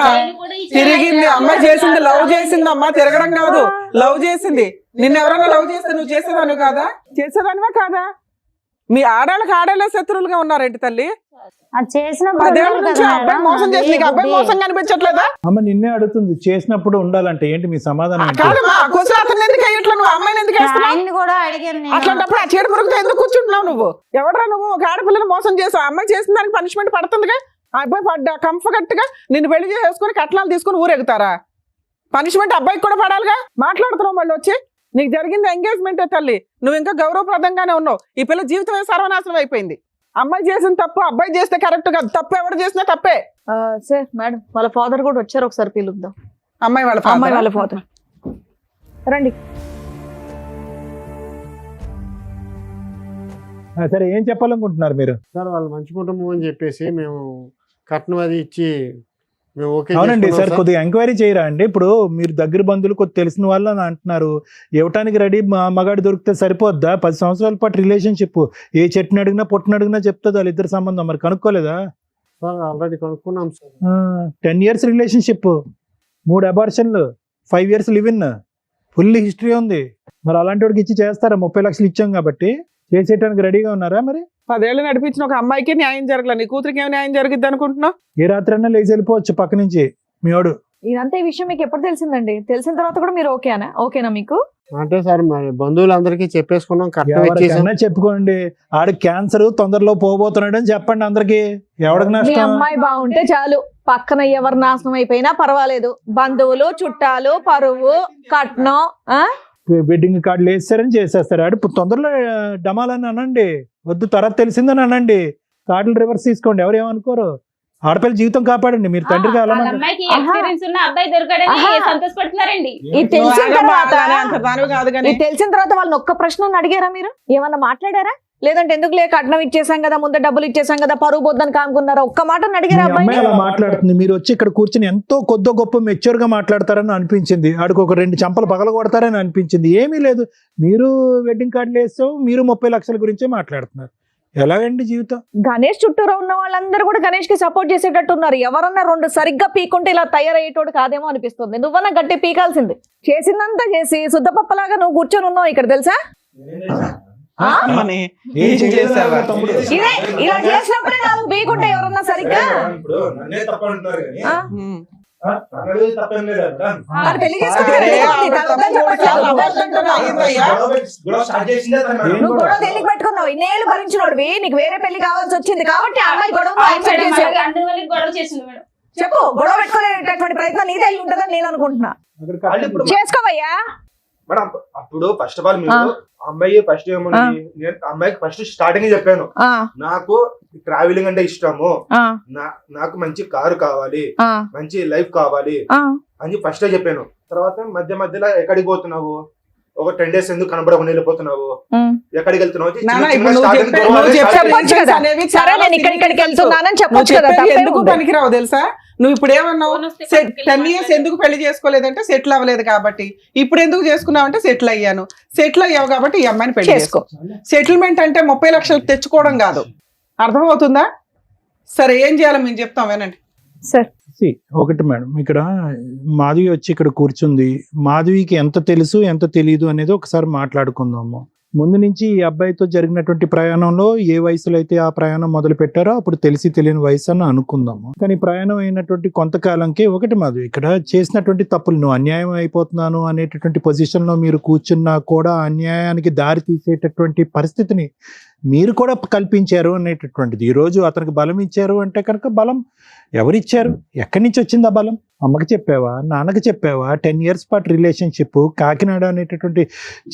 తిరిగింది అమ్మ చేసింది, లవ్ చేసింది అమ్మ, తిరగడం కాదు, లవ్ చేసింది. నిన్ను ఎవరైనా లవ్ చేస్తే నువ్వు చేసేదాను కాదా? చేసేదానివా కాదా? మీ ఆడాళ్ళకి ఆడాళ్ళ శత్రువులుగా ఉన్నారేంటి తల్లి? అది చేసినప్పుడు 10 ఏళ్ల ఉండాలి నుంచి కదా అబ్బాయి మేడం. మోసం చేసి నీకు అబ్బాయి అది మోసం కనిపించట్లేదా? అమ్మ నిన్నే అడుగుతుంది, చేసినప్పుడు ఉండాలంటే ఏంటి మీ సమాధానం ఏంటి? కాదమ్మా, క్వశ్చన్ అతను ఎందుకు అయ్యట్లా, నువ్వు అమ్మాయిని ఎందుకు వేస్తున్నావు? ఆయన్ని కూడా అడిగాను నేను. అట్లాంటప్పుడు ఆ చీడ పురుగుతో ఎందుకు కూర్చుంటున్నావు నువ్వు? ఎవడరా నువ్వు? ఒక ఆడపిల్లని మోసం చేసావు, అమ్మాయి చేసిన దానికి పనిష్మెంట్ పడుతుందిగా. ఆ అబ్బాయి పడ్డా కంఫర్ట్ గా నిన్ను పెళ్లి చేసుకుని కట్నాలు తీసుకుని ఊరెగుతారా? పనిష్మెంట్ అబ్బాయికి కూడా పడాలిగా. మాట్లాడుతున్నావు మళ్ళీ వచ్చి నీకు జరిగింది ఎంగేజ్మెంటే తల్లి, నువ్వు ఇంకా గౌరవప్రదంగానే ఉన్నావు. ఈ పిల్ల జీవితమే సర్వనాశనం అయిపోయింది. అమ్మాయి చేసిన తప్పు అబ్బాయి చేస్తే కరెక్ట్ కాదు, తప్పు ఎవరు చేసినా తప్పే. సార్ మేడం వాళ్ళ ఫాదర్ కూడా వచ్చారు, ఒకసారి పిలుద్దాం. అమ్మాయి వాళ్ళ ఫాదర్ రండి. సరే ఏం చెప్పాలనుకుంటున్నారు మీరు? సార్ వాళ్ళు మంచి కుటుంబం అని చెప్పేసి మేము కట్నం అది ఇచ్చి మేము ఓకే అవునండి చేసుకున్నాం సార్, సార్. కొద్దిగా ఎంక్వైరీ చేయరా అండి. ఇప్పుడు మీరు దగ్గర బంధువులు కొద్ది తెలిసిన వాళ్ళు అని అంటున్నారు, ఇవ్వటానికి రెడీ మగాడు దొరికితే సరిపోద్దా? 10 సంవత్సరాల పాటు రిలేషన్షిప్, ఏ చెట్టుని అడిగినా పొట్టుని అడిగినా చెప్తుంది వాళ్ళిద్దరు సంబంధం. మరి కనుక్కోలేదా? సార్ ఆల్రెడీ కనుక్కున్నాం సార్. 10 years రిలేషన్షిప్, 3 అబార్షన్లు, 5 years live in, full history ఉంది. మరి అలాంటి వాడికి ఇచ్చి చేస్తారా? 30 లక్షలు ఇచ్చాం కాబట్టి చేసేయడానికి రెడీగా ఉన్నారా? మరి 10 ఏళ్ళు నడిపించిన ఒక అమ్మాయికి న్యాయం జరగలే, నీ కూతురికి ఏం న్యాయం జరిగిద్ది అనుకుంటున్నావు? ఏ రాత్రి అన్నా లేచి వెళ్ళిపోవచ్చు పక్క నుంచి మీ వాడు. ఇదంతా ఈ విషయం మీకు ఎప్పుడు తెలిసిందండి? తెలిసిన తర్వాత కూడా మీరు ఓకేనా మీకు? అంటే సార్ మరి బంధువులందరికీ చెప్పేసుకున్నాం, కట్నం ఇచ్చేసాం. ఎవరికన్నా చెప్పుకోండి, ఆడు క్యాన్సర్ తొందరలో పోబోతున్నాడు అని చెప్పండి అందరికి. ఎవరికి మీ నష్టం? అమ్మాయి బాగుంటే చాలు, పక్కన ఎవరు నాశనం అయిపోయినా పర్వాలేదు. బంధువులు, చుట్టాలు, పరువు, కట్నం, వెడ్డింగ్ కార్డులు వేస్తారని చేసేస్తారు. ఆడు తొందరలో డమాలని అనండి, వద్దు తర్వాత తెలిసిందని అనండి, కార్డులు రివర్స్ తీసుకోండి, ఎవరు ఏమనుకోరు. ఆడపిల్ల జీవితం కాపాడండి, మీరు తండ్రిగా అలా అమ్మాయికి ఎక్స్పీరియన్స్ ఉన్న అబ్బాయి దొరకడని సంతోషపడుతున్నారండి. ఇది తెలిసిన తర్వాత దానివి కాదు కానీ ఇది తెలిసిన తర్వాత వాళ్ళని ఒక్క ప్రశ్న అడిగారా మీరు? ఏమన్నా మాట్లాడారా? లేదంటే ఎందుకు లేక కట్నం ఇచ్చేసాం కదా, ముందే డబ్బులు ఇచ్చేసాం కదా, పరువు పోద్దని కానుకున్నారా? ఒక్క మాట అడిగారా మీ అమ్మాయి అబ్బాయి? అలా మాట్లాడుతుంది, మీరు వచ్చి ఇక్కడ కూర్చుని ఎంతో కొద్ది గొప్ప మెచ్యూర్ గా మాట్లాడతారని అనిపించింది. ఆడికి ఒక 2 చంపలు పగల కొడతారని అనిపించింది. ఏమీ లేదు, మీరు వెడ్డింగ్ కార్డులు వేస్తాం, మీరు 30 లక్షల గురించే మాట్లాడుతున్నారు. ఎలాగండి జీవితం? గణేష్ చుట్టూరా ఉన్న వాళ్ళందరూ కూడా గణేష్ కి సపోర్ట్ చేసేటట్టు ఉన్నారు. ఎవరన్నా 2 సరిగ్గా పీకుంటే ఇలా తయారయ్యేటోడు కాదేమో అనిపిస్తుంది. నువ్వన్నా గట్టి పీకాల్సింది. చేసిందంతా చేసి శుద్ధపప్పలాగా నువ్వు కూర్చొని ఉన్నావు ఇక్కడ, తెలుసా? అమ్మని ఏం చేసావా? ఇదే ఇలా చేసినప్పుడే కాదు, పీకుంటే ఎవరన్నా సరిగ్గా. మరి పెళ్లి చేసుకున్నారంటే నువ్వు గొడవ తెలియక పెట్టుకున్నావు, ఇన్నేళ్ళు భరించినోడివి, నీకు వేరే పెళ్లి కావాల్సి వచ్చింది కాబట్టి ఆ అమ్మాయి గొడవ యాక్సెప్ట్ చేశాడు. గొడవ చేసింది మేడం. చెప్పు, గొడవ పెట్టుకునేటటువంటి ప్రయత్నం నీదే అయి ఉంటుందని నేను అనుకుంటున్నా. చేసుకోవయ్యా. మేడం అప్పుడు ఫస్ట్ ఆఫ్ ఆల్ మీరు అమ్మాయి ఫస్ట్ ఏముంది, నేను అమ్మాయికి ఫస్ట్ స్టార్టింగ్ చెప్పాను, నాకు ట్రావెలింగ్ అంటే ఇష్టము, నాకు మంచి కారు కావాలి, మంచి లైఫ్ కావాలి అని ఫస్ట్ చెప్పాను. తర్వాత మధ్య మధ్యలో ఎక్కడికి పోతున్నావు, ఒక 10 days ఎందుకు కనబడకుండా వెళ్ళిపోతున్నావు, ఎక్కడికి వెళ్తున్నావు, సరే నేను ఇక్కడికి వెళ్తున్నానని చెప్పొచ్చు కదా. ఎందుకు పనికిరావు తెలుసా? నువ్వు ఇప్పుడు ఏమన్నావు, 10 years ఎందుకు పెళ్లి చేసుకోలేదంటే సెటిల్ అవ్వలేదు కాబట్టి. ఇప్పుడు ఎందుకు చేసుకున్నావు అంటే సెటిల్ అయ్యాను. సెటిల్ అయ్యావు కాబట్టి ఈ అమ్మాయిని పెళ్లి చేసుకో. సెటిల్మెంట్ అంటే 30 లక్షలు తెచ్చుకోవడం కాదు, అర్థమవుతుందా? సరే ఏం చేయాలో మేము చెప్తాం, వినండి సార్. ఒకటి మేడం, ఇక్కడ మాధవి వచ్చి ఇక్కడ కూర్చుంది. మాధవికి ఎంత తెలుసు ఎంత తెలియదు అనేది ఒకసారి మాట్లాడుకుందాము. ముందు నుంచి ఈ అబ్బాయితో జరిగినటువంటి ప్రయాణంలో ఏ వయసులో అయితే ఆ ప్రయాణం మొదలు పెట్టారో అప్పుడు తెలిసి తెలియని వయసు అని అనుకుందాము. కానీ ప్రయాణం అయినటువంటి కొంతకాలంకి ఒకటి మాధవి ఇక్కడ చేసినటువంటి తప్పులు, నువ్వు అన్యాయం అయిపోతున్నాను అనేటటువంటి పొజిషన్లో మీరు కూర్చున్నా కూడా అన్యాయానికి దారి తీసేటటువంటి పరిస్థితిని మీరు కూడా కల్పించారు అనేటటువంటిది. ఈరోజు అతనికి బలం ఇచ్చారు అంటే కనుక బలం ఎవరిచ్చారు? ఎక్కడి నుంచి వచ్చింది ఆ బలం? అమ్మకి చెప్పావా, నాన్నకి చెప్పావా? 10 years పాటు రిలేషన్షిప్, కాకినాడ అనేటటువంటి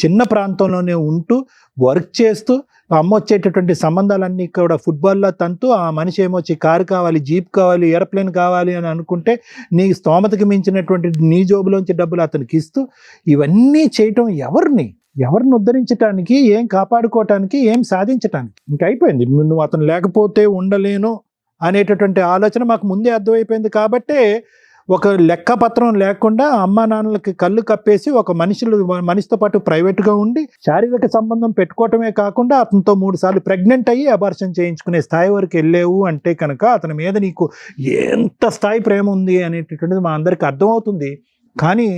చిన్న ప్రాంతంలోనే ఉంటూ వర్క్ చేస్తూ అమ్మ వచ్చేటటువంటి సంబంధాలన్నీ కూడా ఫుట్బాల్లో తంతూ, ఆ మనిషి ఏమొచ్చి కారు కావాలి, జీప్ కావాలి, ఏరోప్లేన్ కావాలి అని అనుకుంటే నీ స్తోమతకి మించినటువంటి నీ జోబులోంచి డబ్బులు అతనికి ఇస్తూ ఇవన్నీ చేయటం ఎవరిని ఉద్ధరించడానికి, ఏం కాపాడుకోవటానికి, ఏం సాధించటానికి? ఇంకా అయిపోయింది. నువ్వు అతను లేకపోతే ఉండలేను అనేటటువంటి ఆలోచన మాకు ముందే అర్థమైపోయింది. కాబట్టే ఒక లెక్కపత్రం లేకుండా అమ్మా నాన్నలకి కళ్ళు కప్పేసి ఒక మనిషితో పాటు ప్రైవేట్గా ఉండి శారీరక సంబంధం పెట్టుకోవటమే కాకుండా అతనితో 3 సార్లు ప్రెగ్నెంట్ అయ్యి అబార్షన్ చేయించుకునే స్థాయి వరకు వెళ్ళేవు అంటే కనుక అతని మీద నీకు ఎంత స్థాయి ప్రేమ ఉంది అనేటటువంటిది మా అందరికి అర్థమవుతుంది. కానీ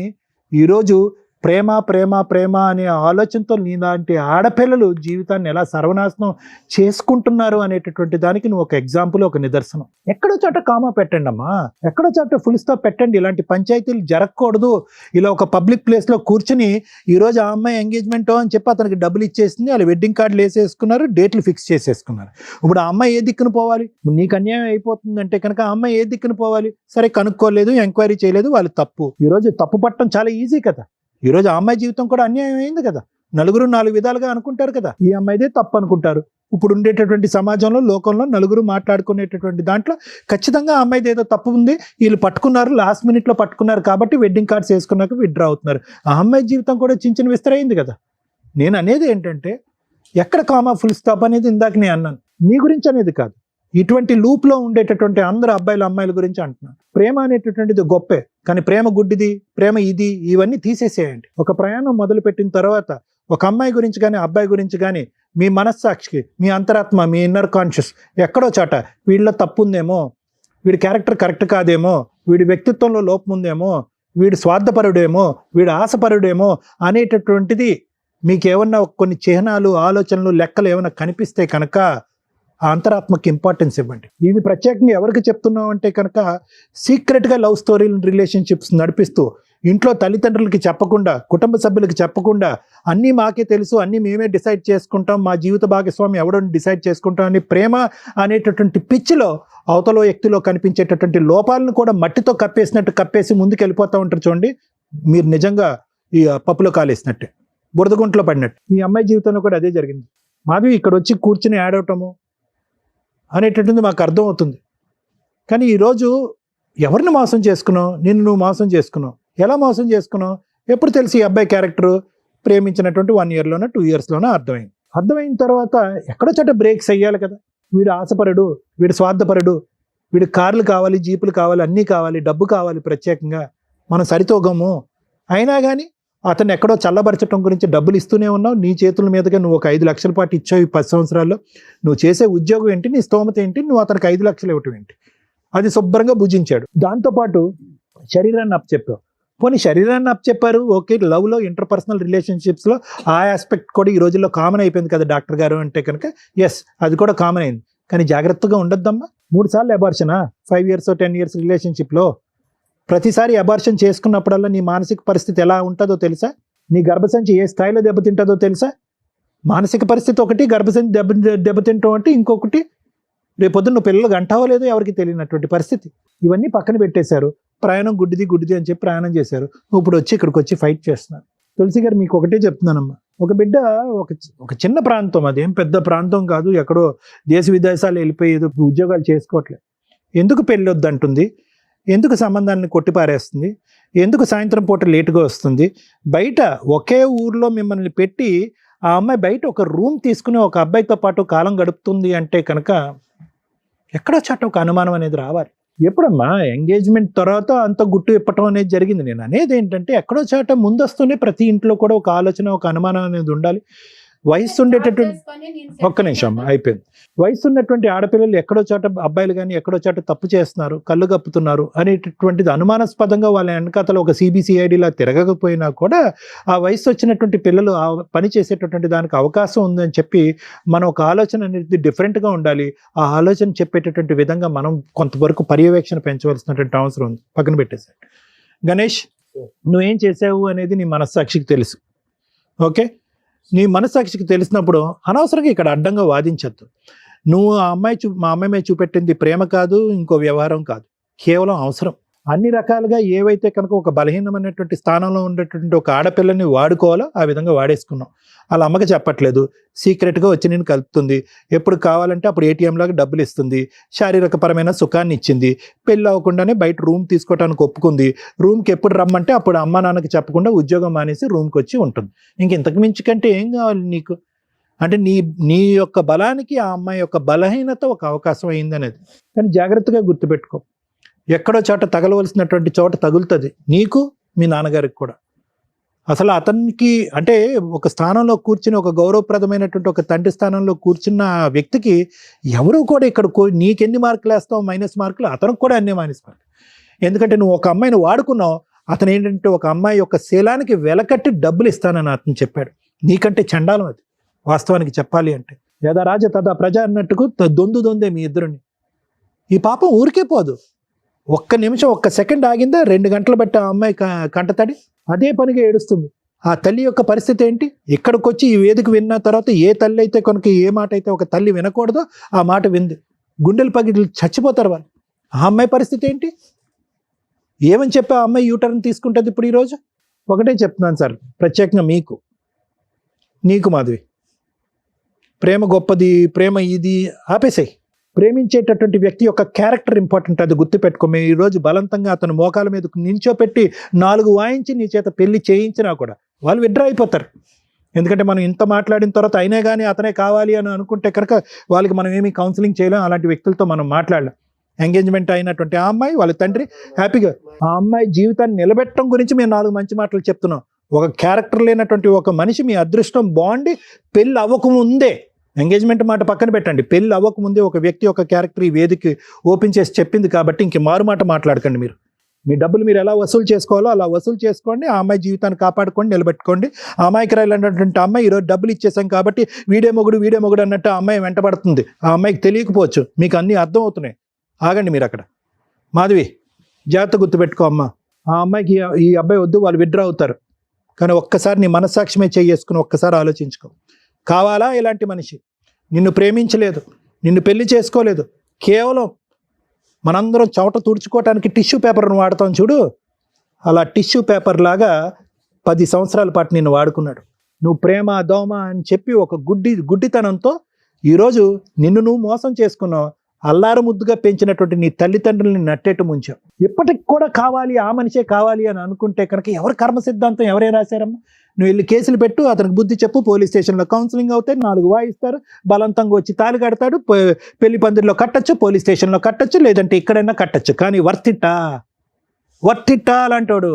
ఈరోజు ప్రేమ ప్రేమ ప్రేమ అనే ఆలోచనతో నీలాంటి ఆడపిల్లలు జీవితాన్ని ఎలా సర్వనాశనం చేసుకుంటున్నారు అనేటటువంటి దానికి నువ్వు ఒక ఎగ్జాంపుల్, ఒక నిదర్శనం. ఎక్కడో చోట కామా పెట్టండి అమ్మా, ఎక్కడో చోట ఫుల్ స్టాప్ పెట్టండి. ఇలాంటి పంచాయతీలు జరగకూడదు. ఇలా ఒక పబ్లిక్ ప్లేస్లో కూర్చుని ఈరోజు ఆ అమ్మాయి ఎంగేజ్మెంట్ అని చెప్పి అతనికి డబ్బులు ఇచ్చేసింది, వాళ్ళు వెడ్డింగ్ కార్డులు వేసేసుకున్నారు, డేట్లు ఫిక్స్ చేసేసుకున్నారు. ఇప్పుడు ఆ అమ్మాయి ఏ దిక్కును పోవాలి? నీకు అన్యాయం అయిపోతుందంటే కనుక ఆ అమ్మాయి ఏ దిక్కును పోవాలి? సరే కనుక్కోలేదు, ఎంక్వైరీ చేయలేదు, వాళ్ళు తప్పు. ఈరోజు తప్పు పట్టడం చాలా ఈజీ కదా. ఈరోజు ఆ అమ్మాయి జీవితం కూడా అన్యాయం అయింది కదా. నలుగురు 4 విధాలుగా అనుకుంటారు కదా, ఈ అమ్మాయిదే తప్పు అనుకుంటారు. ఇప్పుడు ఉండేటటువంటి సమాజంలో, లోకంలో నలుగురు మాట్లాడుకునేటటువంటి దాంట్లో ఖచ్చితంగా ఆ అమ్మాయిది ఏదో తప్పు ఉంది, వీళ్ళు పట్టుకున్నారు, లాస్ట్ మినిట్లో పట్టుకున్నారు కాబట్టి వెడ్డింగ్ కార్డ్స్ వేసుకున్నాక విత్డ్రా అవుతున్నారు. ఆ అమ్మాయి జీవితం కూడా చించిన విస్తరైంది కదా. నేను అనేది ఏంటంటే ఎక్కడ కామా ఫుల్ స్టాప్ అనేది ఇందాక నేను అన్నాను, నీ గురించి అనేది కాదు, ఇటువంటి లూప్లో ఉండేటటువంటి అందరు అబ్బాయిలు అమ్మాయిల గురించి అంటున్నాను. ప్రేమ అనేటటువంటిది గొప్పే, కానీ ప్రేమ గుడ్డిది, ప్రేమ ఇది, ఇవన్నీ తీసేసేయండి. ఒక ప్రయాణం మొదలుపెట్టిన తర్వాత ఒక అమ్మాయి గురించి కానీ అబ్బాయి గురించి కానీ మీ మనస్సాక్షికి, మీ అంతరాత్మ, మీ ఇన్నర్ కాన్షియస్ ఎక్కడో చాట వీళ్ళ తప్పు ఉందేమో, వీడి క్యారెక్టర్ కరెక్ట్ కాదేమో, వీడి వ్యక్తిత్వంలో లోపం ఉందేమో, వీడు స్వార్థపరుడేమో, వీడు ఆశపరుడేమో అనేటటువంటిది మీకు ఏమన్నా కొన్ని చిహ్నాలు, ఆలోచనలు, లెక్కలు ఏమైనా కనిపిస్తే కనుక ఆ అంతరాత్మకి ఇంపార్టెన్స్ ఇవ్వండి. ఇది ప్రత్యేకంగా ఎవరికి చెప్తున్నాం అంటే కనుక సీక్రెట్గా లవ్ స్టోరీలు, రిలేషన్షిప్స్ నడిపిస్తూ ఇంట్లో తల్లిదండ్రులకి చెప్పకుండా, కుటుంబ సభ్యులకి చెప్పకుండా, అన్నీ మాకే తెలుసు, అన్నీ మేమే డిసైడ్ చేసుకుంటాం, మా జీవిత భాగస్వామి ఎవడో డిసైడ్ చేసుకుంటాం అని ప్రేమ అనేటటువంటి పిచ్చిలో అవతల వ్యక్తిలో కనిపించేటటువంటి లోపాలను కూడా మట్టితో కప్పేసినట్టు కప్పేసి ముందుకు వెళ్ళిపోతూ ఉంటారు. చూడండి, మీరు నిజంగా ఈ పప్పులో కాలేసినట్టే, బురదగుంట్లో పడినట్టు. ఈ అమ్మాయి జీవితంలో కూడా అదే జరిగింది. మాధవి ఇక్కడ వచ్చి కూర్చుని యాడ్ అవటము అనేటటువంటి మాకు అర్థం అవుతుంది. కానీ ఈరోజు ఎవరిని మోసం చేసుకున్నావు? నిన్ను నువ్వు మోసం చేసుకున్నావు. ఎలా మోసం చేసుకున్నావు? ఎప్పుడు తెలిసి ఈ అబ్బాయి క్యారెక్టరు ప్రేమించినటువంటి 1 yearలోనో 2 yearsలోనో అర్థమైంది. అర్థమైన తర్వాత ఎక్కడో చోట బ్రేక్స్ అయ్యాలి కదా. వీడు ఆశపరుడు, వీడు స్వార్థపరుడు, వీడు కార్లు కావాలి, జీపులు కావాలి, అన్నీ కావాలి, డబ్బు కావాలి, ప్రత్యేకంగా మనం సరితూగము. అయినా కానీ అతను ఎక్కడో చల్లబరచడం గురించి డబ్బులు ఇస్తూనే ఉన్నావు. నీ చేతుల మీదుగా నువ్వు ఒక 5 లక్షల పాటు ఇచ్చావు ఈ 10 సంవత్సరాల్లో. నువ్వు చేసే ఉద్యోగం ఏంటి, నీ స్తోమత ఏంటి, నువ్వు అతనికి 5 లక్షలు ఇవ్వటం ఏంటి? అది శుభ్రంగా భుజించాడు. దాంతోపాటు శరీరాన్ని అప్పచెప్పావు. పోనీ శరీరాన్ని అప్పచెప్పారు, ఓకే, లవ్లో, ఇంటర్పర్సనల్ రిలేషన్షిప్స్లో ఆ ఆస్పెక్ట్ కూడా ఈ రోజుల్లో కామన్ అయిపోయింది కదా డాక్టర్ గారు అంటే కనుక. ఎస్, అది కూడా కామన్ అయింది. కానీ జాగ్రత్తగా ఉండొద్దమ్మా. 3 సార్లు అబార్షనా 5 years 10 years రిలేషన్షిప్లో? ప్రతిసారి అబార్షన్ చేసుకున్నప్పుడల్లా నీ మానసిక పరిస్థితి ఎలా ఉంటుందో తెలుసా? నీ గర్భసంచి ఏ స్థాయిలో దెబ్బతింటుందో తెలుసా? మానసిక పరిస్థితి ఒకటి, గర్భసంచి దెబ్బతింటాం అంటే ఇంకొకటి. రేపొద్దున నువ్వు పిల్లలు అంటావో లేదో ఎవరికి తెలియనటువంటి పరిస్థితి. ఇవన్నీ పక్కన పెట్టేశారు. ప్రయాణం గుడ్డిది అని చెప్పి ప్రయాణం చేశారు. ఇప్పుడు వచ్చి ఇక్కడికి వచ్చి ఫైట్ చేస్తున్నారు. తులసి గారు, మీకు ఒకటే చెప్తున్నానమ్మా, ఒక బిడ్డ ఒక చిన్న ప్రాంతం, అదేం పెద్ద ప్రాంతం కాదు, ఎక్కడో దేశ విదేశాలు వెళ్ళిపోయి ఏదో ఉద్యోగాలు చేసుకోవట్లేదు. ఎందుకు పెళ్ళి వద్దంటుంది? ఎందుకు సంబంధాన్ని కొట్టిపారేస్తుంది? ఎందుకు సాయంత్రం పూట లేటుగా వస్తుంది? బయట ఒకే ఊర్లో మిమ్మల్ని పెట్టి ఆ అమ్మాయి బయట ఒక రూమ్ తీసుకుని ఒక అబ్బాయితో పాటు కాలం గడుపుతుంది అంటే కనుక ఎక్కడో చట్ట ఒక అనుమానం అనేది రావాలి. ఎప్పుడమ్మా ఎంగేజ్మెంట్ తర్వాత అంత గుట్టు ఇప్పటం అనేది జరిగింది. నేను అనేది ఏంటంటే ఎక్కడో చాట ముందస్తూనే ప్రతి ఇంట్లో కూడా ఒక ఆలోచన, ఒక అనుమానం అనేది ఉండాలి. వయసు ఉండేటటువంటి, ఒక్క నిమిషం అమ్మా, అయిపోయింది. వయసు ఉన్నటువంటి ఆడపిల్లలు ఎక్కడో చోట, అబ్బాయిలు కానీ ఎక్కడో చోట తప్పు చేస్తున్నారు, కళ్ళు కప్పుతున్నారు అనేటటువంటిది అనుమానాస్పదంగా వాళ్ళ వెనకాతలో ఒక CBCIDలా తిరగకపోయినా కూడా ఆ వయసు వచ్చినటువంటి పిల్లలు ఆ పని చేసేటటువంటి దానికి అవకాశం ఉందని చెప్పి మనం ఒక ఆలోచన అనేది డిఫరెంట్గా ఉండాలి. ఆ ఆలోచన చెప్పేటటువంటి విధంగా మనం కొంతవరకు పర్యవేక్షణ పెంచవలసినటువంటి అవసరం ఉంది. పక్కన పెట్టేశాడు. గణేష్, నువ్వేం చేసావు అనేది నీ మనస్సాక్షికి తెలుసు. ఓకే, నీ మనస్సాక్షికి తెలిసినప్పుడు అనవసరంగా ఇక్కడ అడ్డంగా వాదించద్దు. నువ్వు మా అమ్మాయి మీద చూపెట్టింది ప్రేమ కాదు, ఇంకో వ్యవహారం కాదు, కేవలం అవసరం. అన్ని రకాలుగా ఏవైతే కనుక ఒక బలహీనమైనటువంటి స్థానంలో ఉండేటువంటి ఒక ఆడపిల్లని వాడుకోవాలో ఆ విధంగా వాడేసుకున్నాం. వాళ్ళ అమ్మకి చెప్పట్లేదు, సీక్రెట్గా వచ్చి నేను కలుపుతుంది, ఎప్పుడు కావాలంటే అప్పుడు ATM లాగా డబ్బులు ఇస్తుంది, శారీరకపరమైన సుఖాన్ని ఇచ్చింది, పెళ్ళి అవ్వకుండానే బయట రూమ్ తీసుకోవడానికి ఒప్పుకుంది, రూమ్కి ఎప్పుడు రమ్మంటే అప్పుడు అమ్మా నాన్నకి చెప్పకుండా ఉద్యోగం మానేసి రూమ్కి వచ్చి ఉంటుంది. ఇంతకు మించి కంటే ఏం కావాలి నీకు? అంటే నీ యొక్క బలానికి ఆ అమ్మాయి యొక్క బలహీనత ఒక అవకాశం అయింది అనేది. కానీ జాగ్రత్తగా గుర్తుపెట్టుకో, ఎక్కడో చోట తగలవలసినటువంటి చోట తగులుతుంది, నీకు మీ నాన్నగారికి కూడా. అసలు అతనికి అంటే ఒక స్థానంలో కూర్చుని, ఒక గౌరవప్రదమైనటువంటి ఒక తండ్రి స్థానంలో కూర్చున్న వ్యక్తికి ఎవరు కూడా ఇక్కడ నీకెన్ని మార్కులు వేస్తావు మైనస్ మార్కులు, అతనికి కూడా అన్ని మైనస్ మార్కులు. ఎందుకంటే నువ్వు ఒక అమ్మాయిని వాడుకున్నావు, అతను ఏంటంటే ఒక అమ్మాయి యొక్క శీలానికి వెలకట్టి డబ్బులు ఇస్తానని అతను చెప్పాడు. నీకంటే చండాలం అది వాస్తవానికి చెప్పాలి అంటే. యదా రాజ తదా ప్రజ అన్నట్టుకు దొందే మీ ఇద్దరుని. ఈ పాపం ఊరికే పోదు. ఒక్క నిమిషం, ఒక్క సెకండ్ ఆగిందా 2 గంటలు బట్టి ఆ అమ్మాయి కంటతడి అదే పనిగా ఏడుస్తుంది. ఆ తల్లి యొక్క పరిస్థితి ఏంటి? ఇక్కడికి వచ్చి ఈ వేదిక విన్న తర్వాత ఏ తల్లి అయితే కనుక ఏ మాట అయితే ఒక తల్లి వినకూడదో ఆ మాట వింది, గుండెలు పగిలి చచ్చిపోతారు వాళ్ళు. ఆ అమ్మాయి పరిస్థితి ఏంటి? ఏమని చెప్పి ఆ అమ్మాయి యూటర్న్ తీసుకుంటుంది ఇప్పుడు ఈరోజు? ఒకటే చెప్తున్నాను సార్, ప్రత్యేకంగా నీకు మాధవి, ప్రేమ గొప్పది, ప్రేమ ఇది ఆపేసాయి. ప్రేమించేటటువంటి వ్యక్తి యొక్క క్యారెక్టర్ ఇంపార్టెంట్, అది గుర్తుపెట్టుకో. మేము ఈరోజు బలవంతంగా అతను మోకాల మీద నించోపెట్టి 4 వాయించి నీ చేత పెళ్లి చేయించినా కూడా వాళ్ళు విత్డ్రా అయిపోతారు. ఎందుకంటే మనం ఇంత మాట్లాడిన తర్వాత అయినా కానీ అతనే కావాలి అని అనుకుంటే కనుక వాళ్ళకి మనం ఏమీ కౌన్సిలింగ్ చేయలేం. అలాంటి వ్యక్తులతో మనం మాట్లాడలేం. ఎంగేజ్మెంట్ అయినటువంటి ఆ అమ్మాయి వాళ్ళ తండ్రి హ్యాపీగా ఆ అమ్మాయి జీవితాన్ని నిలబెట్టడం గురించి మేము 4 మంచి మాటలు చెప్తున్నాం. ఒక క్యారెక్టర్ లేనటువంటి ఒక మనిషి మీ అదృష్టం బాగుండి పెళ్ళి అవ్వకముందే, ఎంగేజ్మెంట్ మాట పక్కన పెట్టండి, పెళ్ళి అవ్వకముందే ఒక వ్యక్తి ఒక క్యారెక్టర్ ఈ వేదిక ఓపెన్ చేసి చెప్పింది కాబట్టి ఇంక మారు మాట మాట్లాడకండి. మీరు మీ డబ్బులు మీరు ఎలా వసూలు చేసుకోవాలో అలా వసూలు చేసుకోండి. ఆ అమ్మాయి జీవితాన్ని కాపాడుకోండి, నిలబెట్టుకోండి. ఆ అమ్మాయికి రాయినటువంటి అమ్మాయి ఈరోజు డబ్బులు ఇచ్చేసాం కాబట్టి వీడే మొగుడు అన్నట్టు ఆ అమ్మాయి వెంటబడుతుంది. ఆ అమ్మాయికి తెలియకపోవచ్చు, మీకు అన్నీ అర్థం అవుతున్నాయి. ఆగండి మీరు అక్కడ. మాధవి, జాగ్రత్త గుర్తుపెట్టుకో అమ్మ, ఆ అమ్మాయికి ఈ అబ్బాయి వద్దు, వాళ్ళు విత్డ్రా అవుతారు. కానీ ఒక్కసారి నీ మనస్సాక్షిమే చేసుకుని ఒక్కసారి ఆలోచించుకో. కావాలా ఇలాంటి మనిషి? నిన్ను ప్రేమించలేదు, నిన్ను పెళ్లి చేసుకోలేదు, కేవలం మనందరం చవట తుడుచుకోవటానికి టిష్యూ పేపర్ను వాడతాం చూడు, అలా టిష్యూ పేపర్ లాగా 10 సంవత్సరాల పాటు నిన్ను వాడుకున్నాడు. నువ్వు ప్రేమ దోమ అని చెప్పి ఒక గుడ్డితనంతో ఈరోజు నిన్ను నువ్వు మోసం చేసుకున్నావు. అల్లారు ముద్దుగా పెంచినటువంటి నీ తల్లిదండ్రులని నట్టేట్టు ముంచావు. ఇప్పటికి కూడా కావాలి, ఆ మనిషే కావాలి అని అనుకుంటే కనుక ఎవరి కర్మ సిద్ధాంతం ఎవరే రాశారమ్మా? నువ్వు వెళ్ళి కేసులు పెట్టు, అతనికి బుద్ధి చెప్పు, పోలీస్ స్టేషన్లో కౌన్సిలింగ్ అవుతాయి, 4 వాయిస్తారు, బలవంతంగా వచ్చి తాళి కడతాడు, పెళ్లి పందిరిలో కట్టచ్చు, పోలీస్ స్టేషన్లో కట్టచ్చు, లేదంటే ఇక్కడైనా కట్టచ్చు. కానీ వర్తిట్టా అలాంటోడు.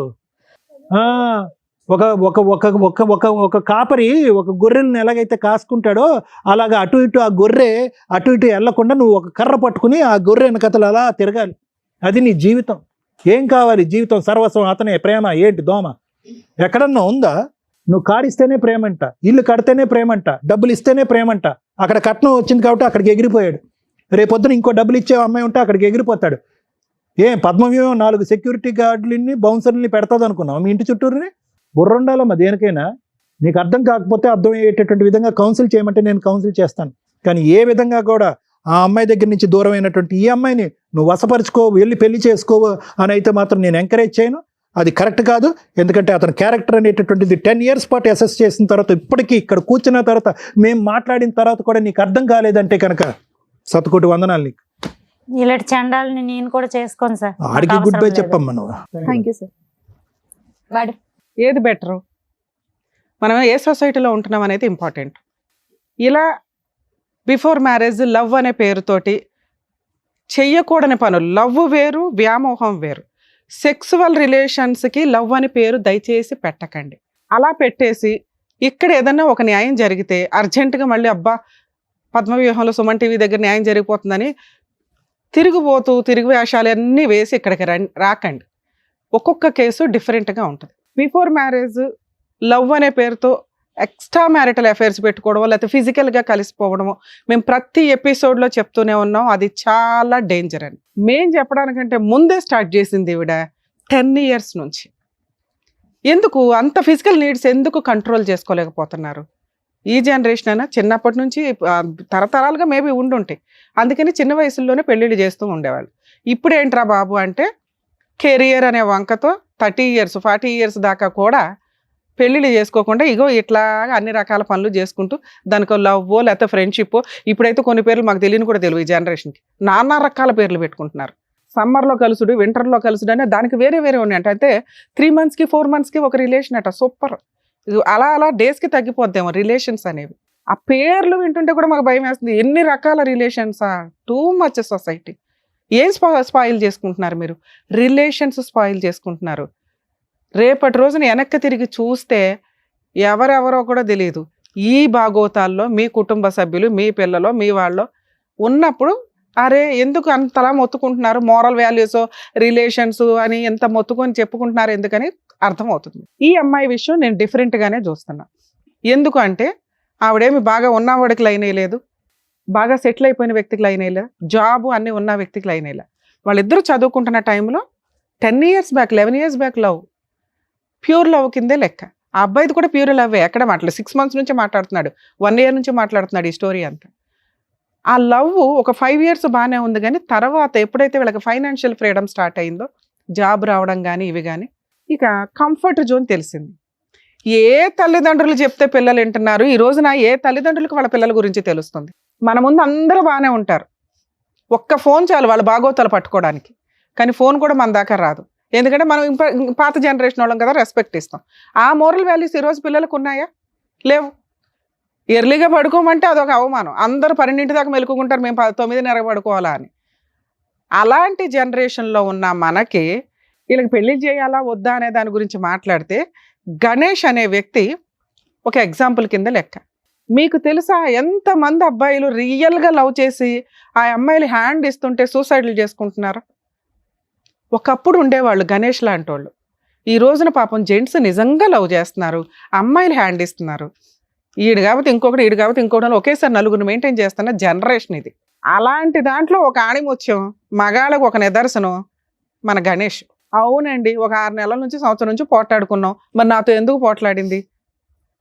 ఒక ఒక ఒక ఒక ఒక ఒక కాపరి ఒక గొర్రెలను ఎలాగైతే కాసుకుంటాడో అలాగా అటు ఇటు ఆ గొర్రె అటు ఇటు వెళ్లకుండా నువ్వు ఒక కర్ర పట్టుకుని ఆ గొర్రె వెనకతలు అలా తిరగాలి. అది నీ జీవితం. ఏం కావాలి? జీవితం సర్వస్వం అతనే. ప్రేమ ఏంటి? దోమ ఎక్కడన్నా ఉందా? నువ్వు కారిస్తేనే ప్రేమంట, ఇల్లు కడితేనే ప్రేమంట, డబ్బులు ఇస్తేనే ప్రేమంట. అక్కడ కట్నం వచ్చింది కాబట్టి అక్కడికి ఎగిరిపోయాడు. రేపొద్దున ఇంకో డబ్బులు ఇచ్చే అమ్మాయి ఉంటే అక్కడికి ఎగిరిపోతాడు. పద్మవ్యూహం 4 సెక్యూరిటీ గార్డులని బౌన్సర్ని పెడతాది అనుకున్నావు మీ ఇంటి చుట్టూరుని? బుర్రుండాలమ్మా దేనికైనా. నీకు అర్థం కాకపోతే అర్థం అయ్యేటటువంటి విధంగా కౌన్సిల్ చేయమంటే నేను కౌన్సిల్ చేస్తాను. కానీ ఏ విధంగా కూడా ఆ అమ్మాయి దగ్గర నుంచి దూరం అయినటువంటి ఈ అమ్మాయిని నువ్వు వశపరుచుకో, వెళ్ళి పెళ్లి చేసుకోవు అని అయితే మాత్రం నేను ఎంకరేజ్ చేయను. అది కరెక్ట్ కాదు. ఎందుకంటే అతని క్యారెక్టర్ అనేటటువంటిది 10 years పాటు అసెస్ చేసిన తర్వాత ఇప్పటికీ ఇక్కడ కూర్చున్న తర్వాత మేము మాట్లాడిన తర్వాత కూడా నీకు అర్థం కాలేదంటే కనుక శతకోటి వందనాలు నీకు. ఇలాంటి చండాలని నేను కూడా చేసుకోను సార్. ఆడికి గుడ్ బై చెప్పమ్మా నువ్వు. Thank you sir. మేడం, ఏది బెటరు? మనం ఏ సొసైటీలో ఉంటున్నాం అనేది ఇంపార్టెంట్. ఇలా బిఫోర్ మ్యారేజ్ లవ్ అనే పేరుతోటి చెయ్యకూడని పనులు, లవ్ వేరు, వ్యామోహం వేరు. సెక్సువల్ రిలేషన్స్కి లవ్ అని పేరు దయచేసి పెట్టకండి. అలా పెట్టేసి ఇక్కడ ఏదన్నా ఒక న్యాయం జరిగితే అర్జెంటుగా మళ్ళీ అబ్బా పద్మవ్యూహంలో సుమన్ టీవీ దగ్గర న్యాయం జరిగిపోతుందని తిరిగి వేషాలు అన్నీ వేసి ఇక్కడికి రాకండి. ఒక్కొక్క కేసు డిఫరెంట్గా ఉంటుంది. బిఫోర్ మ్యారేజ్ లవ్ అనే పేరుతో ఎక్స్ట్రా మ్యారిటల్ అఫైర్స్ పెట్టుకోవడం, లేకపోతే ఫిజికల్గా కలిసిపోవడము మేము ప్రతి ఎపిసోడ్లో చెప్తూనే ఉన్నాం. అది చాలా డేంజర్ అని మేం చెప్పడానికంటే ముందే స్టార్ట్ చేసింది ఈవిడ 10 years నుంచి. ఎందుకు అంత ఫిజికల్ నీడ్స్ ఎందుకు కంట్రోల్ చేసుకోలేకపోతున్నారు? ఈ జనరేషన్ అయినా చిన్నప్పటి నుంచి తరతరాలుగా మేబీ ఉండుంటాయి. అందుకని చిన్న వయసుల్లోనే పెళ్ళిళ్ళు చేస్తూ ఉండేవాళ్ళు. ఇప్పుడు ఏంట్రా బాబు అంటే కెరియర్ అనే వంకతో 30 years 40 years దాకా కూడా పెళ్ళిళ్ళు చేసుకోకుండా ఇగో ఇట్లా అన్ని రకాల పనులు చేసుకుంటూ దానికి లవ్వో లేకపోతే ఫ్రెండ్షిప్, ఇప్పుడైతే కొన్ని పేర్లు మాకు తెలియని కూడా తెలియదు. ఈ జనరేషన్కి నానా రకాల పేర్లు పెట్టుకుంటున్నారు. సమ్మర్లో కలుసుడు, వింటర్లో కలుసుడు అనే దానికి వేరే ఉన్నాయంట. అయితే 3 monthsకి 4 monthsకి ఒక రిలేషన్ అట. సూపర్. అలా డేస్కి తగ్గిపోద్దేమో రిలేషన్స్ అనేవి. ఆ పేర్లు వింటుంటే కూడా మాకు భయం వేస్తుంది. ఎన్ని రకాల రిలేషన్సా? Too much society. ఏం స్పాయిల్ చేసుకుంటున్నారు మీరు? రిలేషన్స్ స్పాయిల్ చేసుకుంటున్నారు. రేపటి రోజున వెనక్కి తిరిగి చూస్తే ఎవరెవరో కూడా తెలియదు. ఈ భాగోతాల్లో మీ కుటుంబ సభ్యులు, మీ పిల్లలు, మీ వాళ్ళు ఉన్నప్పుడు అరే ఎందుకు అంతలా మొత్తుకుంటున్నారు? మోరల్ వాల్యూస్ రిలేషన్స్ అని ఎంత మొత్తుకొని చెప్పుకుంటున్నారు ఎందుకని అర్థమవుతుంది. ఈ అమ్మాయి విషయం నేను డిఫరెంట్గానే చూస్తున్నా. ఎందుకు అంటే ఆవిడేమి బాగా ఉన్నవాడికి లైన్ వేయలేదు, బాగా సెటిల్ అయిపోయిన వ్యక్తికి లైన్ వేయలేదు, జాబు అన్నీ ఉన్న వ్యక్తికి లైన్ వేయలేదు. వాళ్ళిద్దరూ చదువుకుంటున్న టైంలో 10 years back 11 years back love, pure love కిందే లెక్క. ఆ అబ్బాయిది కూడా ప్యూర్ లవ్. ఎక్కడ మాట్లాడు 6 months నుంచి మాట్లాడుతున్నాడు, 1 year నుంచి మాట్లాడుతున్నాడు ఈ స్టోరీ అంతా. ఆ లవ్ ఒక 5 years బాగానే ఉంది. కానీ తర్వాత ఎప్పుడైతే వీళ్ళకి ఫైనాన్షియల్ ఫ్రీడమ్ స్టార్ట్ అయిందో, జాబ్ రావడం కానీ ఇవి కానీ, ఇక కంఫర్ట్ జోన్ తెలిసింది. ఏ తల్లిదండ్రులు చెప్తే పిల్లలు వింటున్నారు, ఈ రోజున ఏ తల్లిదండ్రులకు వాళ్ళ పిల్లల గురించి తెలుస్తుంది. మన ముందు అందరూ బాగానే ఉంటారు, ఒక్క ఫోన్ చాలు వాళ్ళ బాగోతాలు పట్టుకోవడానికి. కానీ ఫోన్ కూడా మన దాకా రాదు, ఎందుకంటే మనం పాత జనరేషన్ వాళ్ళం కదా, రెస్పెక్ట్ ఇస్తాం. ఆ మోరల్ వాల్యూస్ ఈరోజు పిల్లలకు ఉన్నాయా? లేవు. ఎర్లీగా పడుకోమంటే అదొక అవమానం, అందరూ 12 దాకా మెలుకుంటారు, మేము 9:30 పడుకోవాలా అని. అలాంటి జనరేషన్లో ఉన్న మనకి వీళ్ళకి పెళ్లి చేయాలా వద్దా అనే దాని గురించి మాట్లాడితే, గణేష్ అనే వ్యక్తి ఒక ఎగ్జాంపుల్ కింద లెక్క. మీకు తెలుసా ఎంతమంది అబ్బాయిలు రియల్గా లవ్ చేసి ఆ అమ్మాయిలు హ్యాండ్ ఇస్తుంటే సూసైడ్లు చేసుకుంటున్నారు? ఒకప్పుడు ఉండేవాళ్ళు గణేష్ లాంటి వాళ్ళు. ఈ రోజున పాపం జెంట్స్ నిజంగా లవ్ చేస్తున్నారు, అమ్మాయిలు హ్యాండ్ ఇస్తున్నారు. ఈడు కాబట్టి ఇంకొకటి, ఈడు కాబట్టి ఇంకొకటి, ఒకేసారి 4 మెయింటైన్ చేస్తున్న జనరేషన్ ఇది. అలాంటి దాంట్లో ఒక ఆణిముత్యం, మగాళ్ళకు ఒక నిదర్శనం మన గణేష్. అవునండి, ఒక 6 నెలల నుంచి సంవత్సరం నుంచి పోట్లాడుకున్నాం, మరి నాతో ఎందుకు పోట్లాడింది,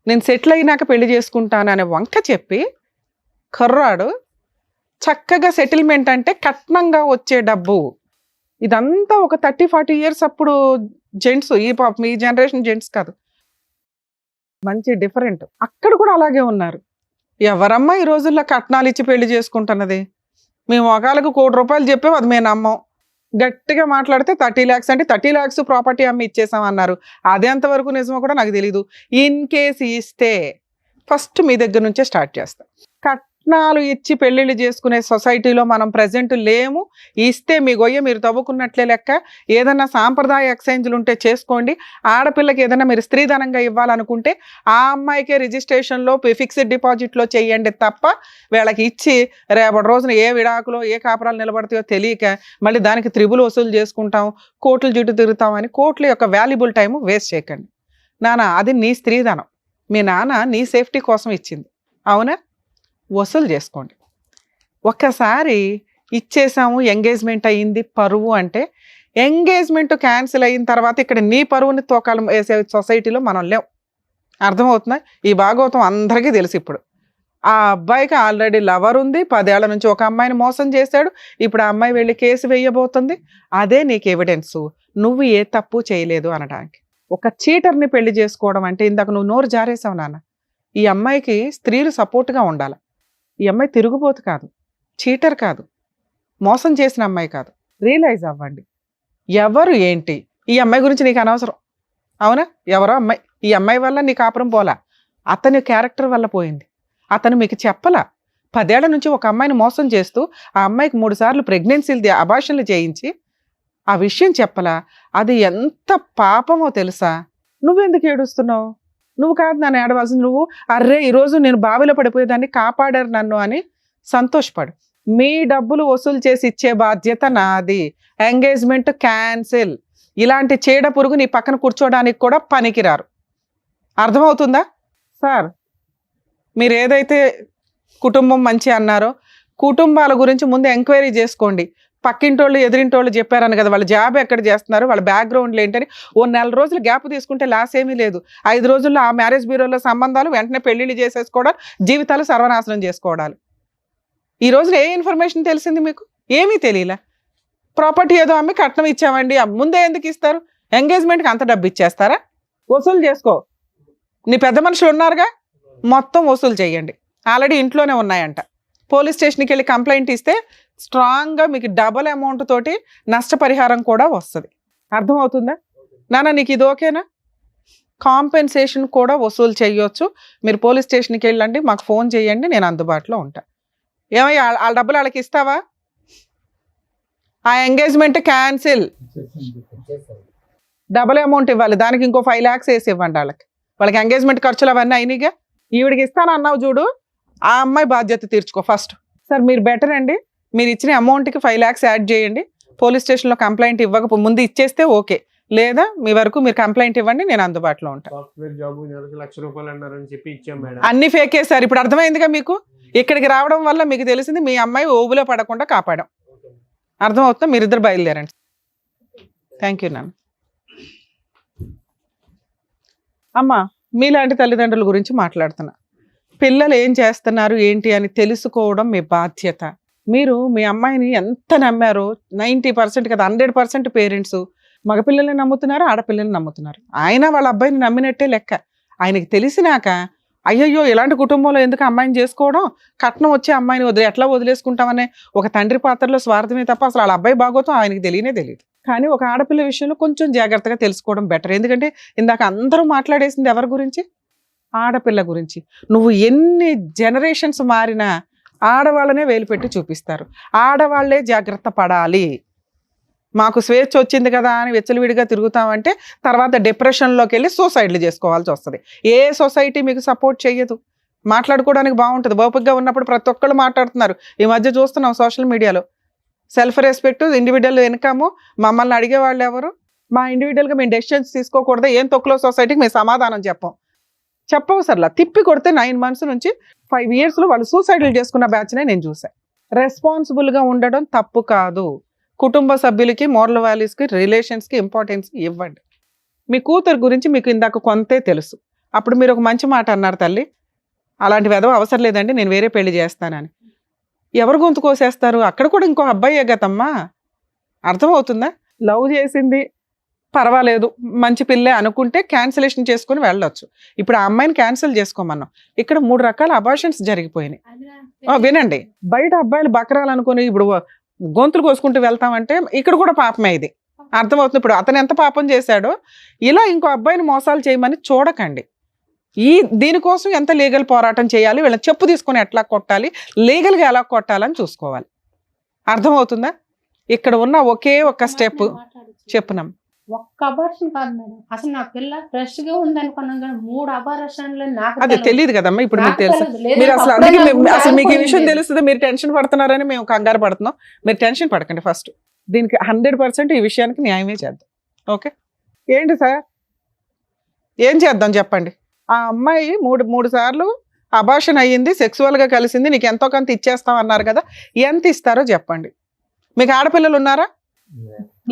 నేను సెటిల్ అయినాక పెళ్లి చేసుకుంటాను అనే వంక చెప్పి కర్రాడు చక్కగా సెటిల్మెంట్ అంటే కట్నంగా వచ్చే డబ్బు. ఇదంతా ఒక 30-40 ఇయర్స్ అప్పుడు జెంట్స్, ఈ జనరేషన్ జెంట్స్ కాదు, మంచి డిఫరెంట్. అక్కడ కూడా అలాగే ఉన్నారు. ఎవరమ్మా ఈ రోజుల్లో కట్నాలు ఇచ్చి పెళ్లి చేసుకుంటున్నది? మేము ఒకళ్ళకు ₹1,00,00,000 చెప్పాము, అది మేము నమ్మం. గట్టిగా మాట్లాడితే 30 lakhs అంటే 30 lakhs ప్రాపర్టీ అమ్మి ఇచ్చేసామన్నారు. అది ఎంతవరకు నిజమో కూడా నాకు తెలీదు. ఇన్ కేస్ ఇస్తే ఫస్ట్ మీ దగ్గర నుంచే స్టార్ట్ చేస్తాం. కట్నాలు ఇచ్చి పెళ్ళిళ్ళు చేసుకునే సొసైటీలో మనం ప్రజెంట్ లేము. ఇస్తే మీ గొయ్య మీరు తవ్వుకున్నట్లే లెక్క. ఏదన్నా సాంప్రదాయ ఎక్స్చేంజ్లు ఉంటే చేసుకోండి. ఆడపిల్లకి ఏదైనా మీరు స్త్రీధనంగా ఇవ్వాలనుకుంటే ఆ అమ్మాయికే రిజిస్ట్రేషన్లో ఫిక్స్డ్ డిపాజిట్లో చేయండి తప్ప, వీళ్ళకి ఇచ్చి రేపటి రోజున ఏ విడాకులో ఏ కాపురాలు నిలబడతాయో తెలియక మళ్ళీ దానికి త్రిబుల్ వసూలు చేసుకుంటాం, కోర్టులు చుట్టూ తిరుగుతామని కోర్టుల యొక్క వాల్యుబుల్ టైం వేస్ట్ చేయకండి. నాన్న అది నీ స్త్రీధనం, మీ నాన్న నీ సేఫ్టీ కోసం ఇచ్చింది, అవునా? వసూలు చేసుకోండి. ఒక్కసారి ఇచ్చేసాము, ఎంగేజ్మెంట్ అయ్యింది, పరువు అంటే ఎంగేజ్మెంట్ క్యాన్సిల్ అయిన తర్వాత ఇక్కడ నీ పరువుని తోకాలం వేసే సొసైటీలో మనం లేవు. అర్థమవుతుందా? ఈ భాగవతం అందరికీ తెలుసు. ఇప్పుడు ఆ అబ్బాయికి ఆల్రెడీ లవర్ ఉంది, 10 ఏళ్ల నుంచి ఒక అమ్మాయిని మోసం చేశాడు. ఇప్పుడు ఆ అమ్మాయి వెళ్ళి కేసు వేయబోతుంది. అదే నీకు ఎవిడెన్సు, నువ్వు ఏ తప్పు చేయలేదు అనడానికి. ఒక చీటర్ని పెళ్లి చేసుకోవడం అంటే, ఇందాక నువ్వు నోరు జారేసావు నాన్న, ఈ అమ్మాయికి స్త్రీలు సపోర్ట్గా ఉండాలి. ఈ అమ్మాయి తిరుగుబోతు కాదు, చీటర్ కాదు, మోసం చేసిన అమ్మాయి కాదు. రియలైజ్ అవ్వండి ఎవరు ఏంటి. ఈ అమ్మాయి గురించి నీకు అనవసరం, అవునా? ఎవరో అమ్మాయి, ఈ అమ్మాయి వల్ల నీ కాపురం పోలా, అతని క్యారెక్టర్ వల్ల పోయింది. అతను మీకు చెప్పలా. 10 ఏళ్ల నుంచి ఒక అమ్మాయిని మోసం చేస్తూ ఆ అమ్మాయికి 3 సార్లు ప్రెగ్నెన్సీలు అబార్షన్లు చేయించి ఆ విషయం చెప్పలా. అది ఎంత పాపమో తెలుసా? నువ్వెందుకు ఏడుస్తున్నావు? నువ్వు కాదు నన్ను ఏడవలసింది. నువ్వు అర్రే ఈరోజు నేను బావిలో పడిపోయేదాన్ని, కాపాడారు నన్ను అని సంతోషపడు. మీ డబ్బులు వసూలు చేసి ఇచ్చే బాధ్యత నాది. Engagement cancel. ఇలాంటి చీడ పురుగు నీ పక్కన కూర్చోడానికి కూడా పనికిరారు. అర్థమవుతుందా? సార్, మీరు ఏదైతే కుటుంబం మంచి అన్నారో, కుటుంబాల గురించి ముందు ఎంక్వైరీ చేసుకోండి. పక్కింటోళ్ళు ఎదిరింటోళ్ళు చెప్పారని కదా, వాళ్ళ జాబ్ ఎక్కడ చేస్తున్నారు, వాళ్ళ బ్యాక్గ్రౌండ్లు ఏంటని ఓ 4 రోజులు గ్యాప్ తీసుకుంటే లాస్ ఏమీ లేదు. 5 రోజుల్లో ఆ మ్యారేజ్ బ్యూరోలో సంబంధాలు, వెంటనే పెళ్లిళ్ళు చేసేసుకోవడాలు, జీవితాలు సర్వనాశనం చేసుకోవడాలు. ఈ రోజున ఏ ఇన్ఫర్మేషన్ తెలిసింది మీకు? ఏమీ తెలియలే. ప్రాపర్టీ ఏదో అమ్మి కట్నం ఇచ్చామండి, ముందే ఎందుకు ఇస్తారు? ఎంగేజ్మెంట్కి అంత డబ్బు ఇచ్చేస్తారా? వసూలు చేసుకో. నీ పెద్ద మనుషులు ఉన్నారుగా, మొత్తం వసూలు చేయండి. ఆల్రెడీ ఇంట్లోనే ఉన్నాయంట. పోలీస్ స్టేషన్కి వెళ్ళి కంప్లైంట్ ఇస్తే స్ట్రాంగ్గా మీకు డబల్ అమౌంట్ తోటి నష్టపరిహారం కూడా వస్తుంది. అర్థమవుతుందా నాన్న? నీకు ఇది ఓకేనా? కాంపెన్సేషన్ కూడా వసూలు చేయొచ్చు. మీరు పోలీస్ స్టేషన్కి వెళ్ళండి, మాకు ఫోన్ చేయండి, నేను అందుబాటులో ఉంటా. ఏమయ్యా వాళ్ళ డబ్బులు వాళ్ళకి ఇస్తావా? ఆ ఎంగేజ్మెంట్ క్యాన్సిల్, డబల్ అమౌంట్ ఇవ్వాలి, దానికి ఇంకో 5 lakhs వేసి ఇవ్వండి వాళ్ళకి. వాళ్ళకి ఎంగేజ్మెంట్ ఖర్చులు అవన్నీ అయినాయిగా. ఈవిడికి ఇస్తాను అన్నావు చూడు, ఆ అమ్మాయి బాధ్యత తీర్చుకో ఫస్ట్. సార్ మీరు బెటర్ అండి, మీరు ఇచ్చిన అమౌంట్కి 5 lakhs యాడ్ చేయండి. పోలీస్ స్టేషన్లో కంప్లైంట్ ఇవ్వక ముందు ఇచ్చేస్తే ఓకే, లేదా మీ వరకు మీరు కంప్లైంట్ ఇవ్వండి, నేను అందుబాటులో ఉంటాను. సాఫ్ట్వేర్ జాబ్ నెలకు ₹1,00,000 అన్నారని చెప్పి ఇచ్చాం మేడం. అన్ని ఫేకే సార్. ఇప్పుడు అర్థమైందిగా మీకు. ఇక్కడికి రావడం వల్ల మీకు తెలిసింది మీ అమ్మాయి ఓబులో పడకుండా కాపాడాం. అర్థమవుతుందా? మీరిద్దరు బయలుదేరండి. థ్యాంక్ యూ నాన్న. అమ్మ, మీలాంటి తల్లిదండ్రుల గురించి మాట్లాడుతున్నా. పిల్లలు ఏం చేస్తున్నారు ఏంటి అని తెలుసుకోవడం మీ బాధ్యత. మీరు మీ అమ్మాయిని ఎంత నమ్మారో 90% కదా 100% పేరెంట్స్ మగపిల్లల్ని నమ్ముతున్నారు, ఆడపిల్లల్ని నమ్ముతున్నారు. ఆయన వాళ్ళ అబ్బాయిని నమ్మినట్టే లెక్క. ఆయనకి తెలిసినాక అయ్యయ్యో ఇలాంటి కుటుంబంలో ఎందుకు అమ్మాయిని చేసుకోవడం, కట్నం వచ్చే అమ్మాయిని ఎట్లా వదిలేసుకుంటామనే ఒక తండ్రి పాత్రలో స్వార్థమే తప్ప అసలు వాళ్ళ అబ్బాయి బాగోతం ఆయనకి తెలియదు. కానీ ఒక ఆడపిల్ల విషయంలో కొంచెం జాగ్రత్తగా తెలుసుకోవడం బెటర్. ఎందుకంటే ఇందాక అందరూ మాట్లాడేసింది ఎవరి గురించి? ఆడపిల్ల గురించి. నువ్వు ఎన్ని జనరేషన్స్ మారినా ఆడవాళ్ళనే వేలు పెట్టి చూపిస్తారు. ఆడవాళ్లే జాగ్రత్త పడాలి. మాకు స్వేచ్ఛ వచ్చింది కదా అని వెచ్చలవిడిగా తిరుగుతామంటే తర్వాత డిప్రెషన్లోకి వెళ్ళి సూసైడ్లు చేసుకోవాల్సి వస్తుంది. ఏ సొసైటీ మీకు సపోర్ట్ చేయదు. మాట్లాడుకోవడానికి బాగుంటుంది, ఓపికగా ఉన్నప్పుడు ప్రతి ఒక్కళ్ళు మాట్లాడుతున్నారు. ఈ మధ్య చూస్తున్నాం సోషల్ మీడియాలో సెల్ఫ్ రెస్పెక్ట్, ఇండివిజువల్ ఇన్కమ్. మమ్మల్ని అడిగేవాళ్ళు ఎవరు? మా ఇండివిజువల్గా మేము డెసిషన్స్ తీసుకోకూడదు, ఏం తొక్కులో సొసైటీకి మేము సమాధానం చెప్పవు సర్లా. తిప్పి కొడితే 9 months నుంచి 5 yearsలో వాళ్ళు సూసైడ్లు చేసుకున్న బ్యాచ్నే నేను చూసాను. రెస్పాన్సిబుల్గా ఉండడం తప్పు కాదు. కుటుంబ సభ్యులకి, మోరల్ వాల్యూస్కి, రిలేషన్స్కి ఇంపార్టెన్స్ ఇవ్వండి. మీ కూతురు గురించి మీకు ఇందాక కొంతే తెలుసు. అప్పుడు మీరు ఒక మంచి మాట అన్నారు, తల్లి అలాంటి వెధవ అవసరం లేదండి, నేను వేరే పెళ్లి చేస్తానని. ఎవరు గొంతు కోసేస్తారు? అక్కడ కూడా ఇంకో అబ్బాయే కదమ్మా. అర్థమవుతుందా? లవ్ చేసింది పర్వాలేదు, మంచి పిల్లే అనుకుంటే క్యాన్సిలేషన్ చేసుకుని వెళ్ళొచ్చు. ఇప్పుడు ఆ అమ్మాయిని క్యాన్సిల్ చేసుకోమన్నాం. ఇక్కడ 3 రకాల అబార్షన్స్ జరిగిపోయినాయి. వినండి, బయట అబ్బాయిలు బకరాలు అనుకుని ఇప్పుడు గొంతులు కోసుకుంటూ వెళ్తామంటే ఇక్కడ కూడా పాపమే. ఇది అర్థమవుతుంది. ఇప్పుడు అతను ఎంత పాపం చేశాడో ఇలా ఇంకో అబ్బాయిని మోసాలు చేయమని చూడకండి. దీనికోసం ఎంత లీగల్ పోరాటం చేయాలి, వీళ్ళని చెప్పు తీసుకొని ఎట్లా కొట్టాలి, లీగల్గా ఎలా కొట్టాలని చూసుకోవాలి. అర్థమవుతుందా? ఇక్కడ ఉన్న ఒకే ఒక స్టెప్ చెప్పున్నాం. ఒక్క అబార్షన్ కాదు మేడం, అసలు నా పిల్ల ఫ్రెష్ గా ఉంది అనుకున్నాం కానీ 3 అబార్షన్లు నాకు అది తెలియదు కదమ్మా. ఇప్పుడు మీకు తెలుసు, మీరు అసలు అసలు మీకు ఈ విషయం తెలుస్తుంది, మీరు టెన్షన్ పడుతున్నారని మేము కంగారు పడుతున్నాం. మీరు టెన్షన్ పడకండి. ఫస్ట్ దీనికి 100% ఈ విషయానికి న్యాయమే చేద్దాం. ఓకే, ఏంటి సార్ ఏం చేద్దాం చెప్పండి. ఆ అమ్మాయి 3 సార్లు అబార్షన్ అయ్యింది, సెక్సువల్గా కలిసింది, నీకు ఎంతో కొంత ఇచ్చేస్తాం అన్నారు కదా, ఎంత ఇస్తారో చెప్పండి. మీకు ఆడపిల్లలు ఉన్నారా?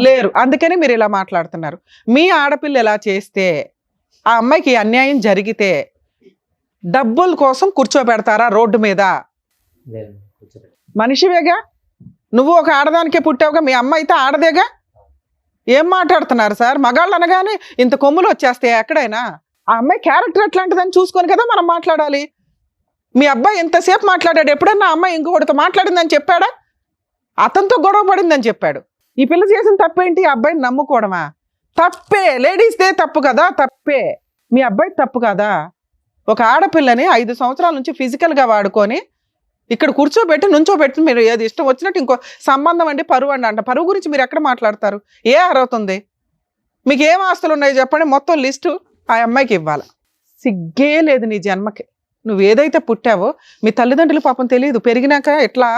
లేరు. అందుకని మీరు ఇలా మాట్లాడుతున్నారు. మీ ఆడపిల్ల ఎలా చేస్తే ఆ అమ్మాయికి అన్యాయం జరిగితే డబ్బుల కోసం కూర్చోబెడతారా రోడ్డు మీద? మనిషివేగా నువ్వు, ఒక ఆడదానికే పుట్టావుగా, మీ అమ్మ అయితే ఆడదేగా. ఏం మాట్లాడుతున్నారు సార్? మగాళ్ళు అనగానే ఇంత కొమ్ములు వచ్చేస్తాయి ఎక్కడైనా. ఆ అమ్మాయి క్యారెక్టర్ ఎట్లాంటిదని చూసుకొని కదా మనం మాట్లాడాలి. మీ అబ్బాయి ఎంతసేపు మాట్లాడాడు? ఎప్పుడన్నా అమ్మాయి ఇంకొకటితో మాట్లాడిందని చెప్పాడా? అతనితో గొడవ పడిందని చెప్పాడు. ఈ పిల్ల చేసిన తప్పేంటి? అబ్బాయిని నమ్ముకోవడమా? తప్పే. లేడీస్దే తప్పు కదా, తప్పే. మీ అబ్బాయి తప్పు కదా. ఒక ఆడపిల్లని 5 సంవత్సరాల నుంచి ఫిజికల్గా వాడుకొని ఇక్కడ కూర్చోబెట్టి నుంచోబెట్టి మీరు ఏది ఇష్టం వచ్చినట్టు ఇంకో సంబంధం అండి, పరువు అంట. పరువు గురించి మీరు ఎక్కడ మాట్లాడతారు? ఏ అర్హత ఉంది మీకు? ఏం ఆస్తులు ఉన్నాయి చెప్పండి, మొత్తం లిస్టు ఆ అమ్మాయికి ఇవ్వాలి. సిగ్గే లేదు నీ జన్మకి. నువ్వు ఏదైతే పుట్టావో మీ తల్లిదండ్రులు పాపం తెలియదు, పెరిగినాక ఎట్లా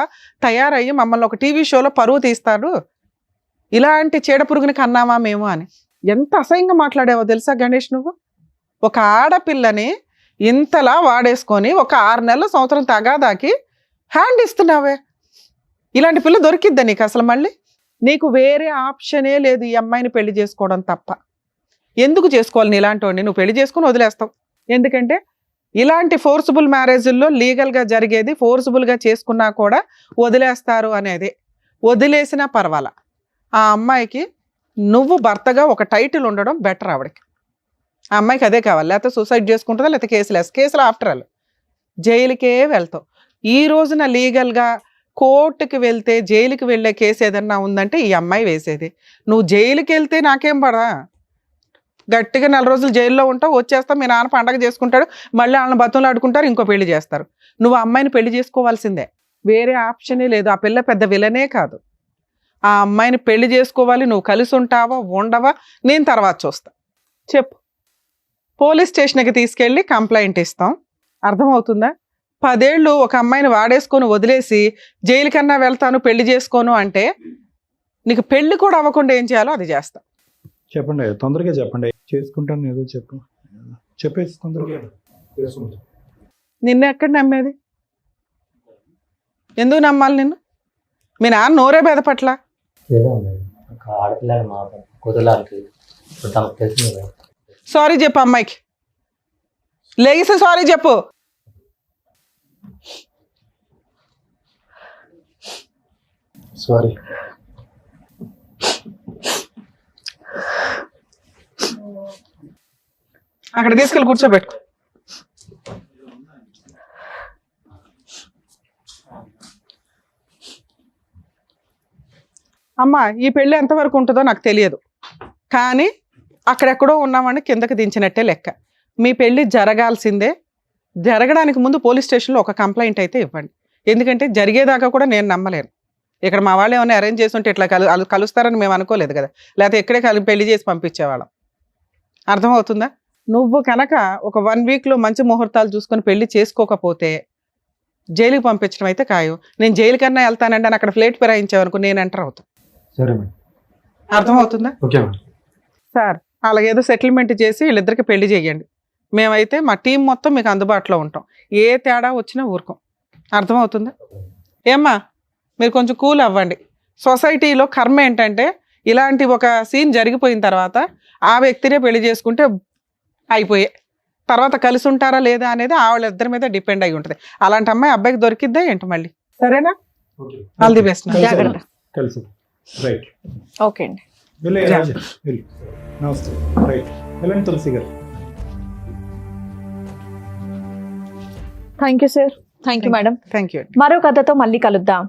తయారయ్యి మమ్మల్ని ఒక టీవీ షోలో పరువు తీస్తాడు, ఇలాంటి చీడపురుగుని కన్నామా మేము అని. ఎంత అసహ్యంగా మాట్లాడావో తెలుసా గణేష్ నువ్వు? ఒక ఆడపిల్లని ఇంతలా వాడేసుకొని ఒక 6 నెలల సంవత్సరం తగాదాకి హ్యాండ్ ఇస్తున్నావే. ఇలాంటి పిల్ల దొరికిద్దా నీకు అసలు? మళ్ళీ నీకు వేరే ఆప్షనే లేదు ఈ అమ్మాయిని పెళ్లి చేసుకోవడం తప్ప. ఎందుకు చేసుకోవాలి? నీ ఇలాంటి వాడిని నువ్వు పెళ్లి చేసుకుని వదిలేస్తావు. ఎందుకంటే ఇలాంటి ఫోర్సిబుల్ మ్యారేజ్ల్లో లీగల్గా జరిగేది, ఫోర్సిబుల్గా చేసుకున్నా కూడా వదిలేస్తారు అనేది. వదిలేసినా పర్వాలా, ఆ అమ్మాయికి నువ్వు భర్తగా ఒక టైటిల్ ఉండడం బెటర్. ఆవిడకి, ఆ అమ్మాయికి అదే కావాలి. లేకపోతే సూసైడ్ చేసుకుంటుందా, లేకపోతే కేసులు ఆఫ్టర్ ఆల్ జైలుకే వెళ్తావు. ఈ రోజున లీగల్గా కోర్టుకి వెళ్తే జైలుకి వెళ్ళే కేసు ఏదన్నా ఉందంటే ఈ అమ్మాయి వేసేది. నువ్వు జైలుకి వెళ్తే నాకేం పడా, గట్టిగా 4 రోజులు జైల్లో ఉంటావు, వచ్చేస్తావు, మీ నాన్న పండగ చేసుకుంటాడు, మళ్ళీ వాళ్ళని బతులు ఆడుకుంటారు, ఇంకో పెళ్లి చేస్తారు. నువ్వు ఆ అమ్మాయిని పెళ్లి చేసుకోవాల్సిందే, వేరే ఆప్షనే లేదు. ఆ పిల్ల పెద్ద విలనే కాదు. ఆ అమ్మాయిని పెళ్లి చేసుకోవాలి. నువ్వు కలిసి ఉంటావా ఉండవా నేను తర్వాత చూస్తా. చెప్పు, పోలీస్ స్టేషన్కి తీసుకెళ్ళి కంప్లైంట్ ఇస్తాం. అర్థమవుతుందా? 10 ఏళ్ళు ఒక అమ్మాయిని వాడేసుకొని వదిలేసి జైలు కన్నా వెళ్తాను, పెళ్లి చేసుకోను అంటే నీకు పెళ్లి కూడా అవ్వకుండా ఏం చేయాలో అది చేస్తా. చెప్పండి, తొందరగా చెప్పండి. చేసుకుంటాను ఏదో చెప్పేసి తొందరగా. నిన్ను ఎక్కడ నమ్మేది? ఎందుకు నమ్మాలి నిన్ను? మీ నాన్న నోరే బెదపట్ల. సారీ చెప్పు అమ్మాయికి, లేగిస్తే సారీ చెప్పు. సారీ. అక్కడ తీసుకెళ్ళి కూర్చోబెట్టు. అమ్మ ఈ పెళ్ళి ఎంతవరకు ఉంటుందో నాకు తెలియదు, కానీ అక్కడెక్కడో ఉన్నామని కిందకి దించినట్టే లెక్క. మీ పెళ్ళి జరగాల్సిందే. జరగడానికి ముందు పోలీస్ స్టేషన్లో ఒక కంప్లైంట్ అయితే ఇవ్వండి. ఎందుకంటే జరిగేదాకా కూడా నేను నమ్మలేను. ఇక్కడ మా వాళ్ళు ఏమైనా అరేంజ్ చేస్తుంటే ఇట్లా కలుస్తారని మేము అనుకోలేదు కదా, లేకపోతే ఇక్కడే పెళ్లి చేసి పంపించేవాళ్ళం. అర్థమవుతుందా? నువ్వు కనుక ఒక 1 వీక్లో మంచి ముహూర్తాలు చూసుకొని పెళ్లి చేసుకోకపోతే జైలుకి పంపించడం అయితే ఖాయం. నేను జైలు కన్నా వెళ్తానంటే అని అక్కడ ఫ్లేట్ ఫిరాయించావనుకో నేను ఎంటర్ అవుతాను. సరే మేడం. అర్థమవుతుందా? Okay madam. సార్ అలాగేదో సెటిల్మెంట్ చేసి వీళ్ళిద్దరికి పెళ్లి చేయండి. మేమైతే మా టీం మొత్తం మీకు అందుబాటులో ఉంటాం. ఏ తేడా వచ్చినా ఊరుకోం. అర్థమవుతుందా? ఏమ్మా మీరు కొంచెం కూల్ అవ్వండి. సొసైటీలో కర్మ ఏంటంటే ఇలాంటి ఒక సీన్ జరిగిపోయిన తర్వాత ఆ వ్యక్తినే పెళ్లి చేసుకుంటే అయిపోయే, తర్వాత కలిసి ఉంటారా లేదా అనేది వాళ్ళిద్దరి మీద డిపెండ్ అయి ఉంటుంది. అలాంటి అమ్మాయి అబ్బాయికి దొరికిద్దా ఏంటి మళ్ళీ? సరేనా? All the best. జాగ్రత్త. కలిసి రైట్. ఓకే అండి. వెళ్ళే రాజా వెళ్ళు. నమస్తే. రైట్ వెళ్ళండి తులసి గారు. Thank you sir. Thank you madam. Thank you. మరో కథతో మళ్ళీ కలుద్దాం.